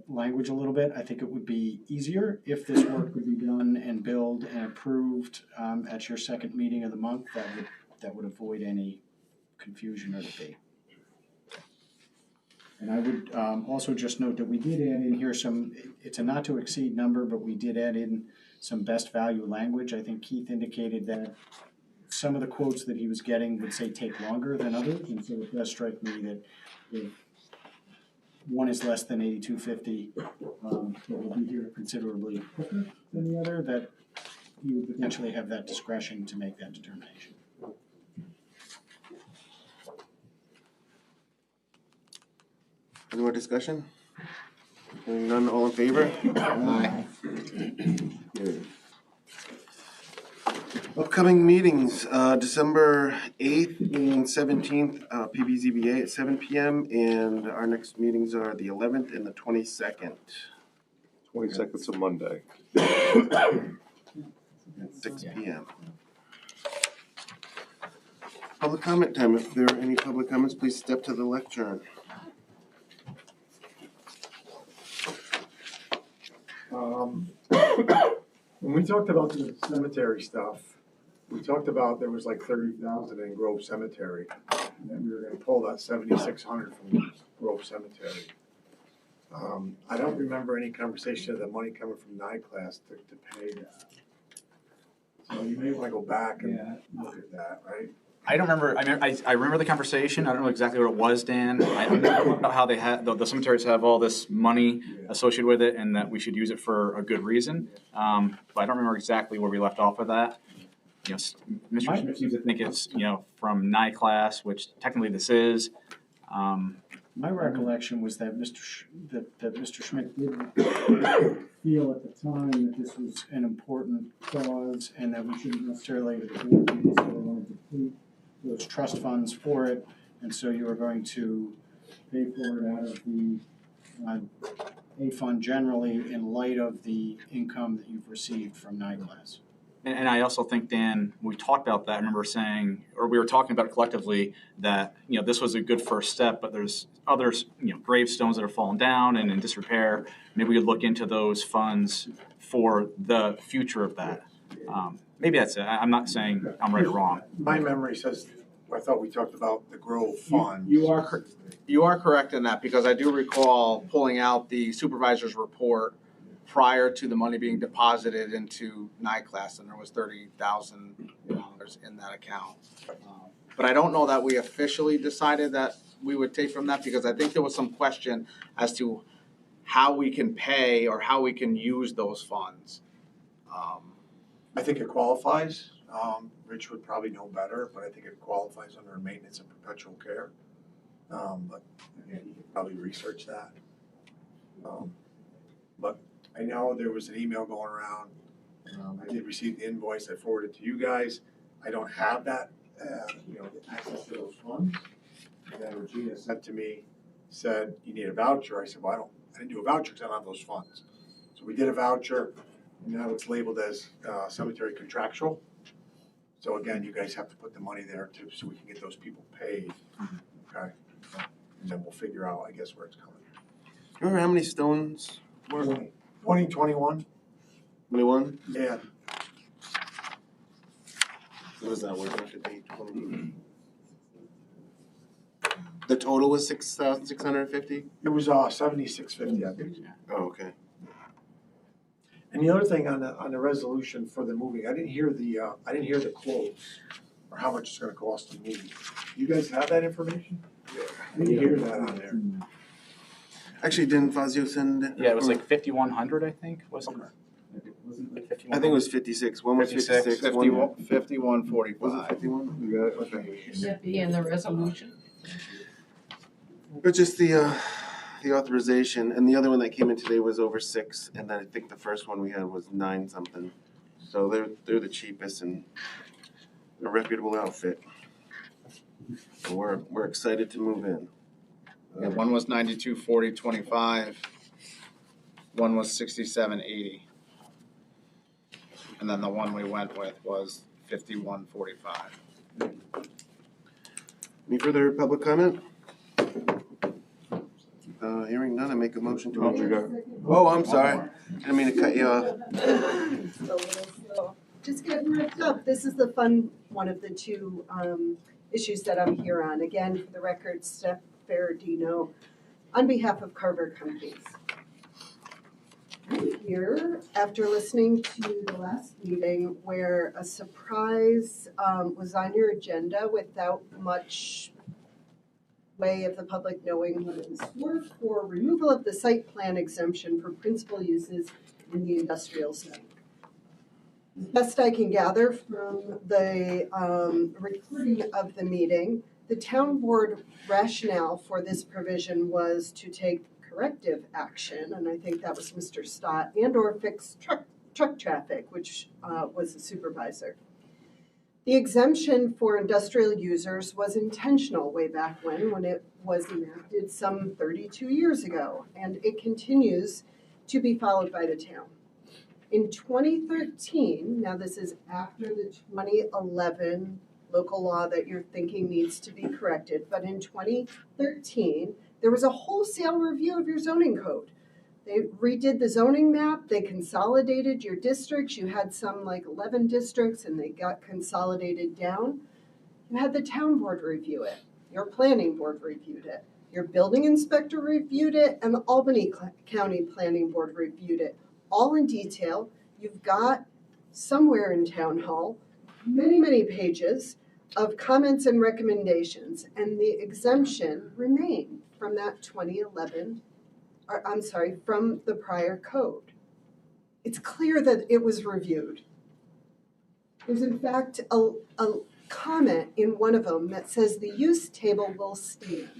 language a little bit. I think it would be easier if this work could be done and billed and approved at your second meeting of the month. That would avoid any confusion or debate. And I would also just note that we did add in here it's a not to exceed number, but we did add in some best value language. I think Keith indicated that some of the quotes that he was getting would say take longer than others, and so it does strike me that if one is less than 8250, it will be here considerably quicker than the other, that you would potentially have that discretion to make that determination. Any more discussion? Hearing none, all in favor? Aye. Upcoming meetings, December 8th and 17th, PBZBA at 7 p.m. And our next meetings are the 11th and the 22nd. 22nd's a Monday. At 6 p.m. Public comment time. If there are any public comments, please step to the lectern. When we talked about the cemetery stuff, we talked about there was like 30,000 in Grove Cemetery, and then we were gonna pull that 7,600 from Grove Cemetery. I don't remember any conversation of the money coming from NICLAS to pay that. So you may wanna go back and look at that, right? I don't remember, I remember the conversation, I don't know exactly what it was, Dan. I don't know about how they had, the cemeteries have all this money associated with it and that we should use it for a good reason. But I don't remember exactly where we left off with that. You know, Mr. Schmidt seems to think it's, from NICLAS, which technically this is. My recollection was that Mr. Schmidt did feel at the time that this was an important cause and that we shouldn't necessarily deplete those trust funds for it, and so you are going to pay for it out of the A fund generally in light of the income that you've received from NICLAS. And I also think, Dan, when we talked about that, I remember saying, or we were talking about it collectively, that, this was a good first step, but there's others, gravestones that are falling down and in disrepair. Maybe we could look into those funds for the future of that. Maybe that's it. I'm not saying I'm right or wrong. My memory says, I thought we talked about the Grove Fund. You are correct in that, because I do recall pulling out the supervisor's report prior to the money being deposited into NICLAS, and there was $30,000 in that account. But I don't know that we officially decided that we would take from that, because I think there was some question as to how we can pay or how we can use those funds. I think it qualifies. Rich would probably know better, but I think it qualifies under maintenance and perpetual care. But again, he could probably research that. But I know there was an email going around. I did receive the invoice. I forwarded it to you guys. I don't have that, access to those funds. And then Regina sent to me, said, you need a voucher. I said, well, I didn't do a voucher because I don't have those funds. So we did a voucher, and now it's labeled as cemetery contractual. So again, you guys have to put the money there too, so we can get those people paid. Okay? And then we'll figure out, I guess, where it's coming. Remember how many stones were? 2021. 21? Yeah. What was that worth after date? The total was 6,650? It was 7,650, I think. Oh, okay. And the other thing on the resolution for the moving, I didn't hear the quotes or how much it's going to cost to move. You guys have that information? Yeah. I didn't hear that on there. Actually, didn't Fazio send it? Yeah, it was like 5,100, I think, wasn't it? I think it was 56. One was 56. 5145. Was it 51? You got it? Okay. Should that be in the resolution? But just the the authorization, and the other one that came in today was over 6, and then I think the first one we had was 9 something. So they're the cheapest and a reputable outfit. So we're excited to move in. Yeah, one was 92.40.25. One was 67.80. And then the one we went with was 51.45. Any further public comment? Hearing none, I make a motion to adjourn. Oh, I'm sorry. I didn't mean to cut you off. A little slow. Just getting wrapped up. This is the fun one of the two issues that I'm here on. Again, for the record, Steph Ferradino, on behalf of Carver Companies. I'm here after listening to the last meeting where a surprise was on your agenda without much way of the public knowing what it was for removal of the site plan exemption for principal uses in the industrial zone. As best I can gather from the recording of the meeting, the town board rationale for this provision was to take corrective action, and I think that was Mr. Stott, and or fix truck traffic, which was the supervisor. The exemption for industrial users was intentional way back when it was enacted some 32 years ago, and it continues to be followed by the town. In 2013, now this is after the 2011 local law that you're thinking needs to be corrected, but in 2013, there was a wholesale review of your zoning code. They redid the zoning map, they consolidated your districts, you had some like 11 districts and they got consolidated down. You had the town board review it, your planning board reviewed it, your building inspector reviewed it, and the Albany County Planning Board reviewed it, all in detail. You've got somewhere in Town Hall many, many pages of comments and recommendations, and the exemption remained from that 2011 from the prior code. It's clear that it was reviewed. There's in fact a comment in one of them that says the use table will stand.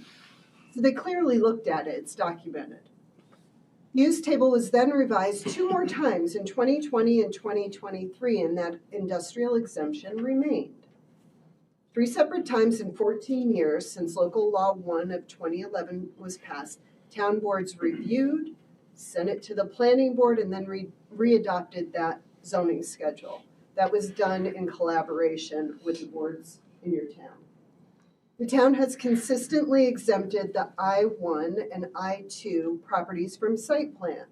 So they clearly looked at it, it's documented. The use table was then revised 2 more times in 2020 and 2023, and that industrial exemption remained. 3 separate times in 14 years since Local Law 1 of 2011 was passed, town boards reviewed, sent it to the planning board, and then readopted that zoning schedule. That was done in collaboration with the boards in your town. The town has consistently exempted the I-1 and I-2 properties from site plan.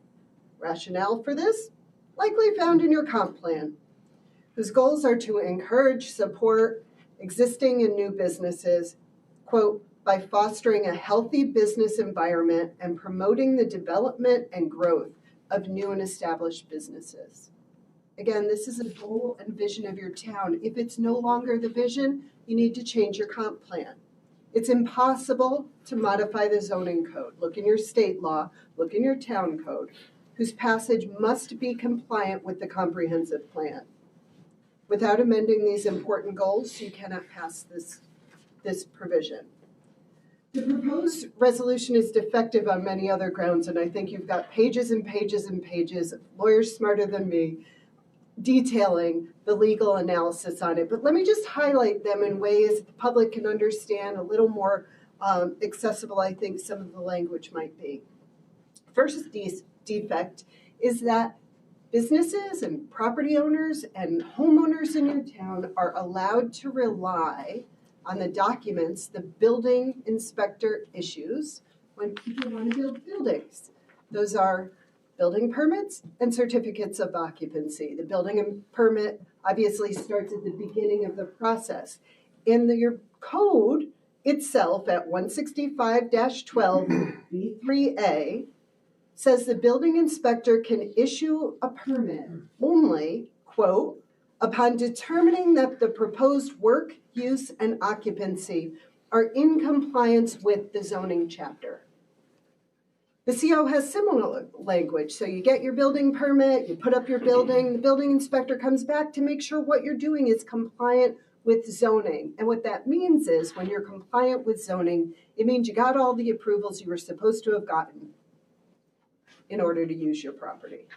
Rationale for this? Likely found in your comp plan, whose goals are to encourage, support existing and new businesses, quote, by fostering a healthy business environment and promoting the development and growth of new and established businesses. Again, this is a goal and vision of your town. If it's no longer the vision, you need to change your comp plan. It's impossible to modify the zoning code. Look in your state law, look in your town code, whose passage must be compliant with the comprehensive plan. Without amending these important goals, you cannot pass this provision. The proposed resolution is defective on many other grounds, and I think you've got pages and pages and pages of lawyers smarter than me detailing the legal analysis on it. But let me just highlight them in ways the public can understand, a little more accessible, I think, some of the language might be. First defect is that businesses and property owners and homeowners in your town are allowed to rely on the documents the building inspector issues when people want to build buildings. Those are building permits and certificates of occupancy. The building permit obviously starts at the beginning of the process. In your code itself at 165-12 B3A says the building inspector can issue a permit only, quote, upon determining that the proposed work, use, and occupancy are in compliance with the zoning chapter. The CO has similar language. So you get your building permit, you put up your building, the building inspector comes back to make sure what you're doing is compliant with zoning. And what that means is when you're compliant with zoning, it means you got all the approvals you were supposed to have gotten in order to use your property.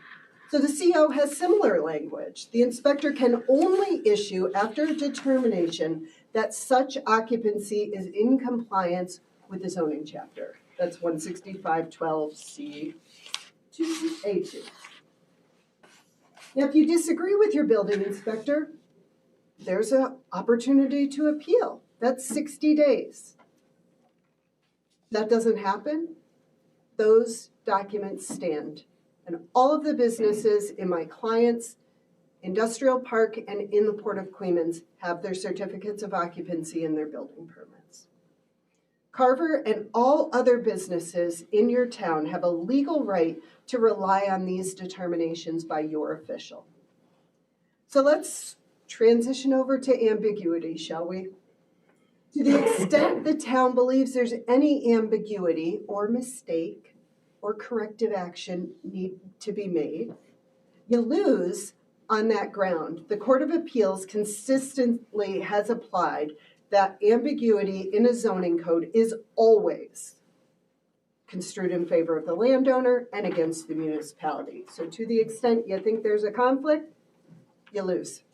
So the CO has similar language. The inspector can only issue after a determination that such occupancy is in compliance with the zoning chapter. That's 165.12C2A2. Now, if you disagree with your building inspector, there's an opportunity to appeal. That's 60 days. That doesn't happen. Those documents stand. And all of the businesses in my client's industrial park and in the Port of Queens have their certificates of occupancy and their building permits. Carver and all other businesses in your town have a legal right to rely on these determinations by your official. So let's transition over to ambiguity, shall we? To the extent the town believes there's any ambiguity or mistake or corrective action need to be made, you lose on that ground. The Court of Appeals consistently has applied that ambiguity in a zoning code is always construed in favor of the landowner and against the municipality. So to the extent you think there's a conflict, you lose.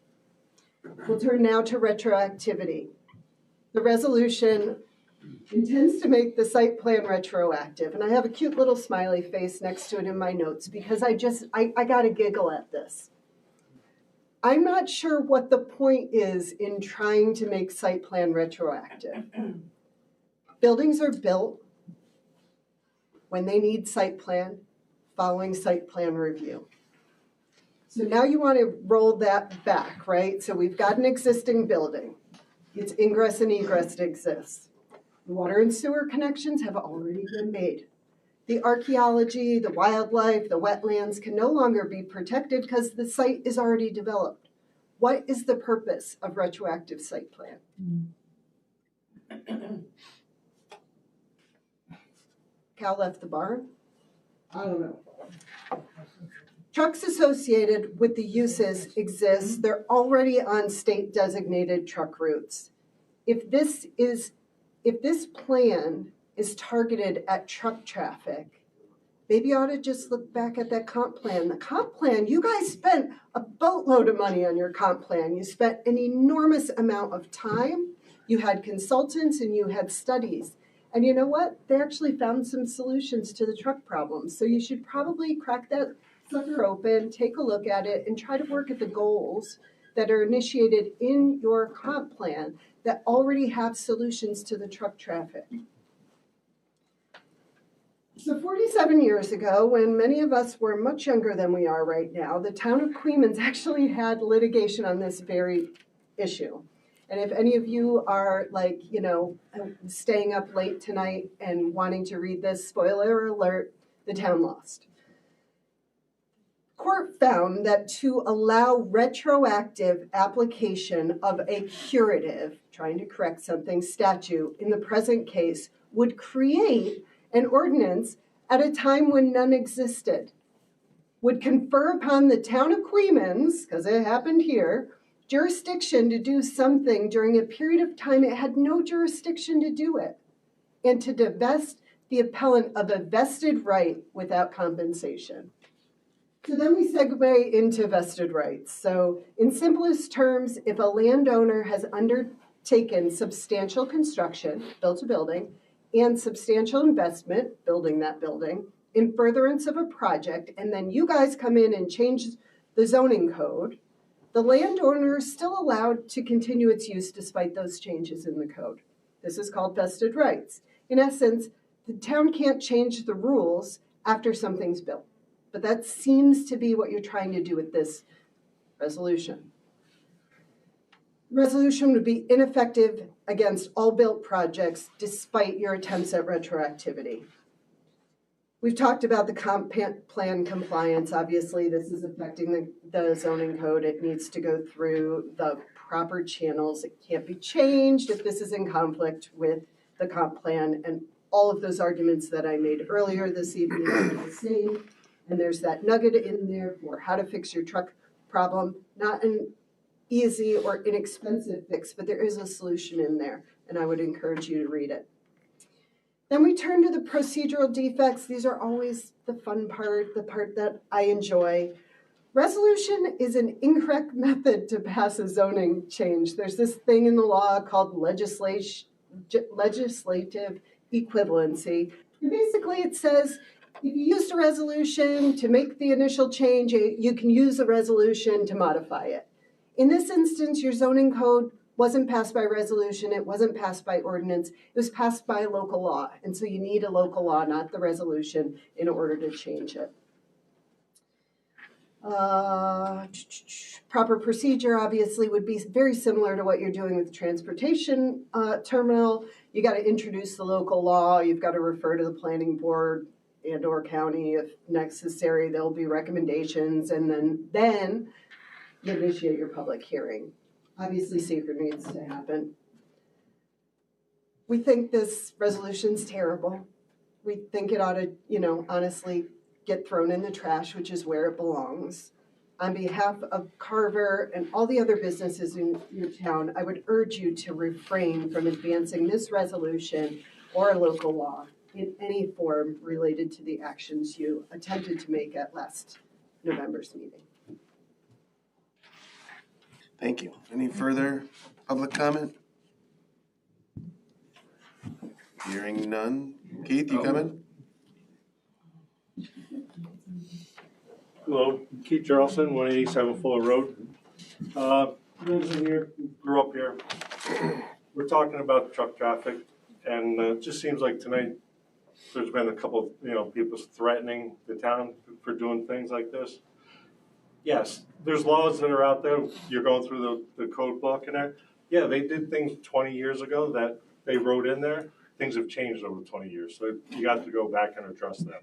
We'll turn now to retroactivity. The resolution intends to make the site plan retroactive, and I have a cute little smiley face next to it in my notes because I gotta giggle at this. I'm not sure what the point is in trying to make site plan retroactive. Buildings are built when they need site plan, following site plan review. So now you want to roll that back, right? So we've got an existing building. Its ingress and egress exists. The water and sewer connections have already been made. The archaeology, the wildlife, the wetlands can no longer be protected because the site is already developed. What is the purpose of retroactive site plan? Cal left the barn? I don't know. Trucks associated with the uses exist. They're already on state designated truck routes. If this plan is targeted at truck traffic, maybe you ought to just look back at that comp plan. The comp plan, you guys spent a boatload of money on your comp plan. You spent an enormous amount of time. You had consultants and you had studies. And you know what? They actually found some solutions to the truck problem. So you should probably crack that sucker open, take a look at it, and try to work at the goals that are initiated in your comp plan that already have solutions to the truck traffic. So 47 years ago, when many of us were much younger than we are right now, the town of Queens actually had litigation on this very issue. And if any of you are staying up late tonight and wanting to read this, spoiler alert, the town lost. Court found that to allow retroactive application of a curative, trying to correct something, statute in the present case would create an ordinance at a time when none existed, would confer upon the town of Queens, because it happened here, jurisdiction to do something during a period of time it had no jurisdiction to do it, and to divest the appellant of a vested right without compensation. So then we segue into vested rights. So in simplest terms, if a landowner has undertaken substantial construction, built a building, and substantial investment, building that building, in furtherance of a project, and then you guys come in and change the zoning code, the landowner is still allowed to continue its use despite those changes in the code. This is called vested rights. In essence, the town can't change the rules after something's built. But that seems to be what you're trying to do with this resolution. The resolution would be ineffective against all built projects despite your attempts at retroactivity. We've talked about the comp plan compliance. Obviously, this is affecting the zoning code. It needs to go through the proper channels. It can't be changed if this is in conflict with the comp plan. And all of those arguments that I made earlier this evening are the same. And there's that nugget in there for how to fix your truck problem, not an easy or inexpensive fix, but there is a solution in there, and I would encourage you to read it. Then we turn to the procedural defects. These are always the fun part, the part that I enjoy. Resolution is an incorrect method to pass a zoning change. There's this thing in the law called legislative equivalency. And basically it says if you used a resolution to make the initial change, you can use a resolution to modify it. In this instance, your zoning code wasn't passed by resolution, it wasn't passed by ordinance, it was passed by local law. And so you need a local law, not the resolution, in order to change it. Proper procedure obviously would be very similar to what you're doing with the transportation terminal. You got to introduce the local law, you've got to refer to the planning board and or county if necessary. There'll be recommendations, and then you initiate your public hearing. Obviously, secret needs to happen. We think this resolution's terrible. We think it ought to, honestly get thrown in the trash, which is where it belongs. On behalf of Carver and all the other businesses in your town, I would urge you to refrain from advancing this resolution or a local law in any form related to the actions you attempted to make at last November's meeting. Thank you. Any further public comment? Hearing none. Keith, you coming? Hello, Keith Jarlson, 187 Fuller Road. Lives in here, grew up here. We're talking about truck traffic, and it just seems like tonight there's been a couple of, people threatening the town for doing things like this. Yes, there's laws that are out there. You're going through the code book and that. Yeah, they did things 20 years ago that they wrote in there. Things have changed over 20 years, so you got to go back and address them.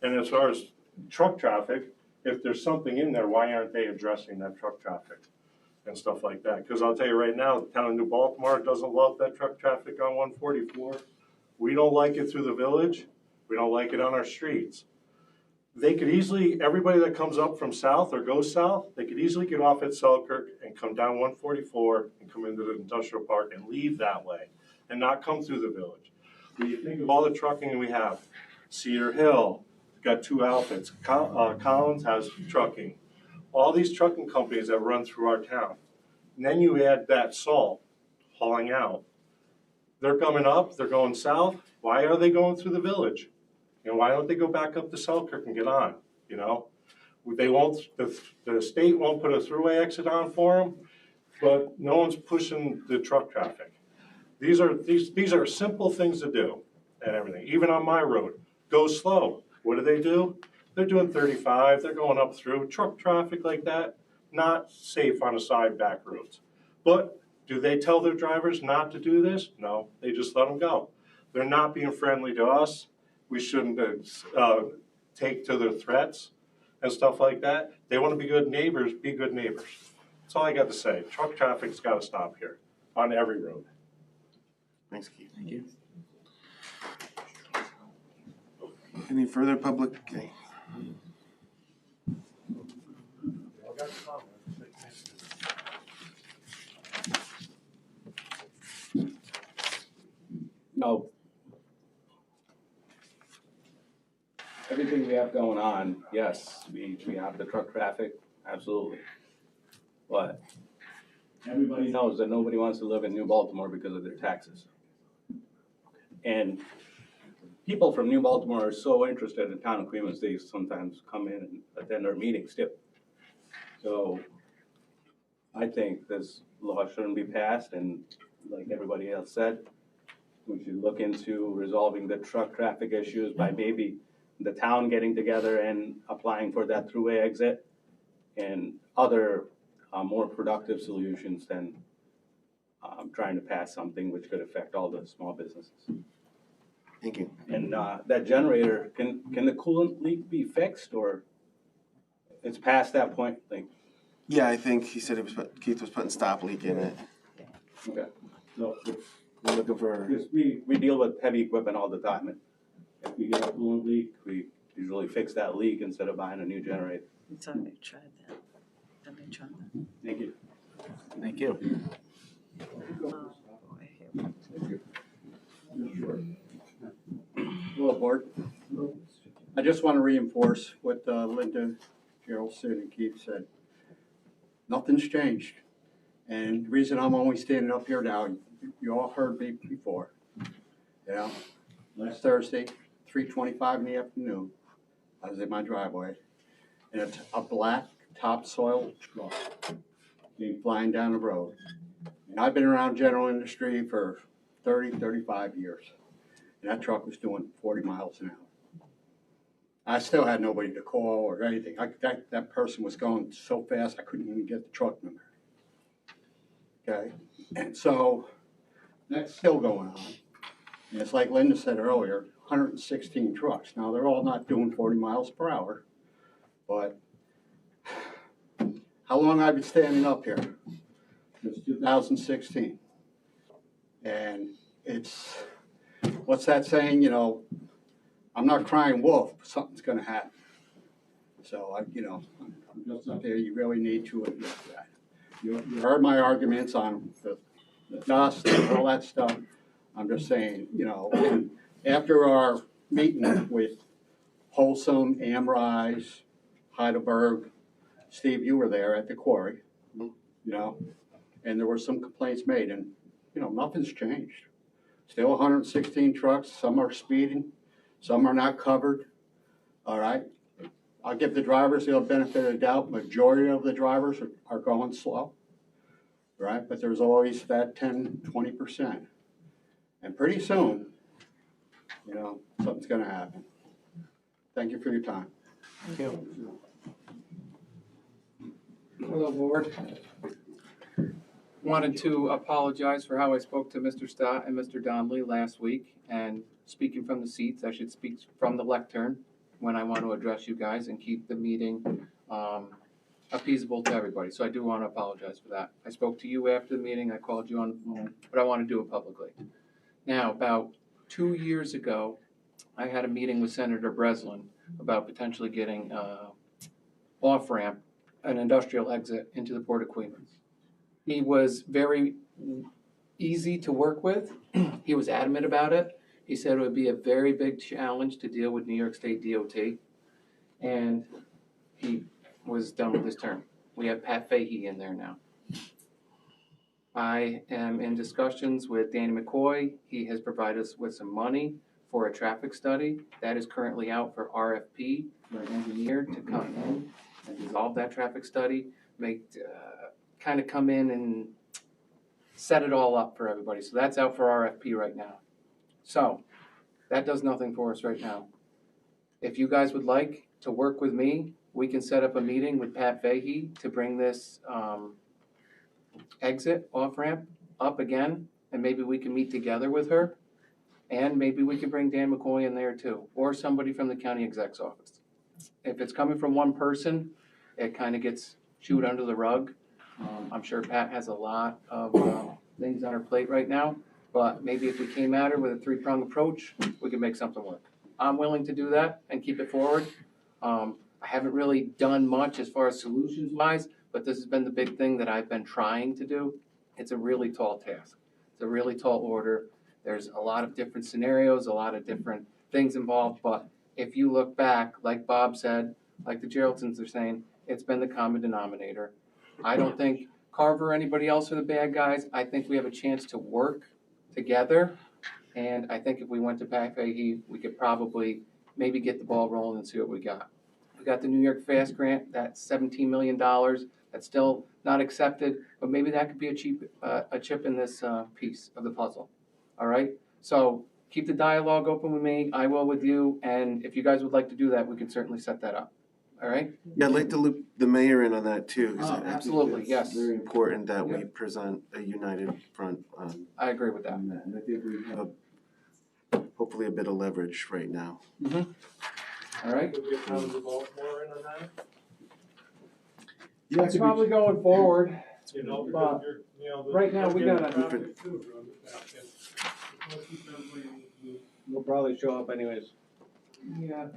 And as far as truck traffic, if there's something in there, why aren't they addressing that truck traffic and stuff like that? Because I'll tell you right now, the town of New Baltimore doesn't love that truck traffic on 144. We don't like it through the village. We don't like it on our streets. They could easily, everybody that comes up from south or goes south, they could easily get off at Selkirk and come down 144 and come into the industrial park and leave that way and not come through the village. When you think of all the trucking we have, Cedar Hill, got 2 outfits. Collins has trucking. All these trucking companies that run through our town. And then you add that salt hauling out. They're coming up, they're going south. Why are they going through the village? Why don't they go back up to Selkirk and get on? They won't. The state won't put a throughway exit on for them, but no one's pushing the truck traffic. These are simple things to do and everything. Even on my road, go slow. What do? They're doing 35. They're going up through truck traffic like that. Not safe on the side back roads. But do they tell their drivers not to do this? No, they just let them go. They're not being friendly to us. We shouldn't take to their threats and stuff like that. They want to be good neighbors, be good neighbors. That's all I got to say. Truck traffic's got to stop here on every road. Thanks, Keith. Thank you. Any further public? Okay. No. Everything we have going on, yes, we have the truck traffic, absolutely. But everybody knows that nobody wants to live in New Baltimore because of their taxes. And people from New Baltimore are so interested in town of Queens, they sometimes come in and attend our meetings too. So I think this law shouldn't be passed, and like everybody else said, we should look into resolving the truck traffic issues by maybe the town getting together and applying for that throughway exit and other more productive solutions than trying to pass something which could affect all the small businesses. Thank you. And that generator, can the coolant leak be fixed, or it's past that point? Yeah, I think he said Keith was putting stop leak in it. Okay. So we're looking for. Because we deal with heavy equipment all the time, and if we get a coolant leak, we usually fix that leak instead of buying a new generator. It's on, they tried that. Have they tried that? Thank you. Thank you. Hello, Board. I just want to reinforce what Linda, Geraldson, and Keith said. Nothing's changed. And the reason I'm only standing up here now, you all heard me before. You know, last Thursday, 3:25 in the afternoon, I was in my driveway, and a black topsoil truck came flying down the road. And I've been around general industry for 35 years. And that truck was doing 40 miles an hour. I still had nobody to call or anything. That person was going so fast, I couldn't even get the truck number. Okay, and so that's still going on. And it's like Linda said earlier, 116 trucks. Now, they're all not doing 40 miles per hour, but how long I've been standing up here? Since 2016. And it's, what's that saying, you know, I'm not crying wolf, but something's gonna happen. So I'm just up there, you really need to address that. You heard my arguments on the dust and all that stuff. I'm just saying, and after our meeting with Wholesome, Amrise, Heidelberg, Steve, you were there at the quarry, and there were some complaints made, and, nothing's changed. Still 116 trucks, some are speeding, some are not covered, all right? I'll give the drivers the benefit of the doubt. Majority of the drivers are going slow, right? But there's always that 10, 20%. And pretty soon, something's gonna happen. Thank you for your time. Thank you. Hello, Board. Wanted to apologize for how I spoke to Mr. Stott and Mr. Donnelly last week. And speaking from the seats, I should speak from the lectern when I want to address you guys and keep the meeting appeasable to everybody. So I do want to apologize for that. I spoke to you after the meeting, I called you on the phone, but I want to do it publicly. Now, about 2 years ago, I had a meeting with Senator Breslin about potentially getting off-ramp, an industrial exit into the Port of Queens. He was very easy to work with. He was adamant about it. He said it would be a very big challenge to deal with New York State DOT, and he was done with his term. We have Pat Fahey in there now. I am in discussions with Danny McCoy. He has provided us with some money for a traffic study. That is currently out for RFP for an engineer to come in and resolve that traffic study, kind of come in and set it all up for everybody. So that's out for RFP right now. So that does nothing for us right now. If you guys would like to work with me, we can set up a meeting with Pat Fahey to bring this exit off-ramp up again, and maybe we can meet together with her, and maybe we can bring Dan McCoy in there too, or somebody from the county exec's office. If it's coming from one person, it kind of gets chewed under the rug. I'm sure Pat has a lot of things on her plate right now, but maybe if we came at her with a three-pronged approach, we could make something work. I'm willing to do that and keep it forward. I haven't really done much as far as solutions-wise, but this has been the big thing that I've been trying to do. It's a really tall task. It's a really tall order. There's a lot of different scenarios, a lot of different things involved, but if you look back, like Bob said, like the Geraldsons are saying, it's been the common denominator. I don't think Carver or anybody else are the bad guys. I think we have a chance to work together, and I think if we went to Pat Fahey, we could probably maybe get the ball rolling and see what we got. We got the New York Fast Grant, that's $17 million. That's still not accepted, but maybe that could be a chip in this piece of the puzzle. All right? So keep the dialogue open with me. I will with you. And if you guys would like to do that, we can certainly set that up. All right? Yeah, I'd like to loop the mayor in on that too. 'Cause I think absolutely, it's yes. very important that we Yep. present a united front I agree with that. on that. And I think we have hopefully a bit of leverage right now. All right? Yeah, That's probably going forward. But right now, we gotta. We'll probably show up anyways. Yeah.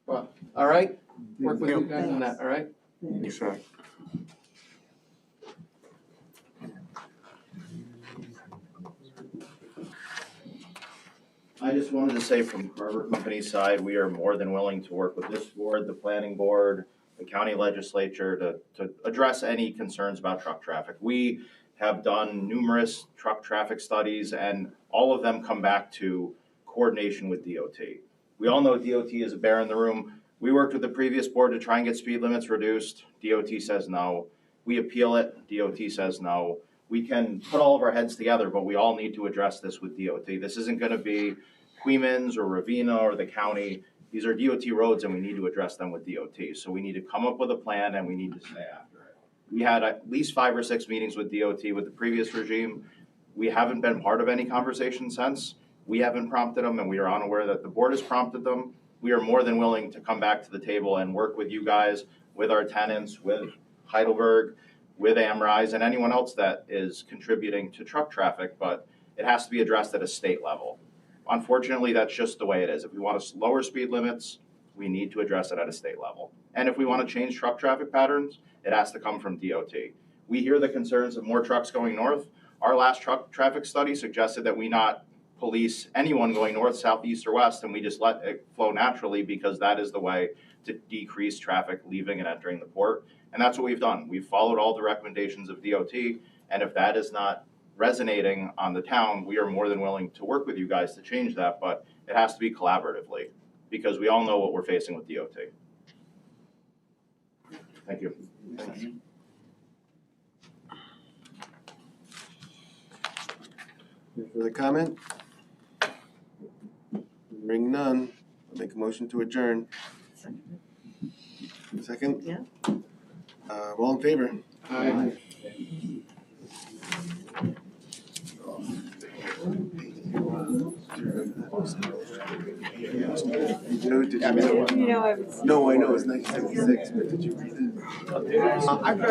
Well, all right? Work with you guys on that, all right? Thanks, sir. I just wanted to say from Carver Company's side, we are more than willing to work with this board, the planning board, the county legislature to address any concerns about truck traffic. We have done numerous truck traffic studies and all of them come back to coordination with DOT. We all know DOT is a bear in the room. We worked with the previous board to try and get speed limits reduced. DOT says no. We appeal it. DOT says no. We can put all of our heads together, but we all need to address this with DOT. This isn't going to be Queens or Ravena or the county. These are DOT roads and we need to address them with DOT. So we need to come up with a plan and we need to stay after it. We had at least 5 or 6 meetings with DOT with the previous regime. We haven't been part of any conversation since. We haven't prompted them and we are unaware that the board has prompted them. We are more than willing to come back to the table and work with you guys, with our tenants, with Heidelberg, with Amrise, and anyone else that is contributing to truck traffic, but it has to be addressed at a state level. Unfortunately, that's just the way it is. If we want to lower speed limits, we need to address it at a state level. And if we want to change truck traffic patterns, it has to come from DOT. We hear the concerns of more trucks going north. Our last truck traffic study suggested that we not police anyone going north, south, east, or west, and we just let it flow naturally because that is the way to decrease traffic leaving and entering the port. And that's what we've done. We've followed all the recommendations of DOT, and if that is not resonating on the town, we are more than willing to work with you guys to change that, but it has to be collaboratively because we all know what we're facing with DOT. Thank you. Thanks. Any further comment? Hearing none, I'll make a motion to adjourn. Second? Yeah. All in favor? Aye. Joe, did you know? You know, I was. No, I know, it's 1976, but did you read it? I've got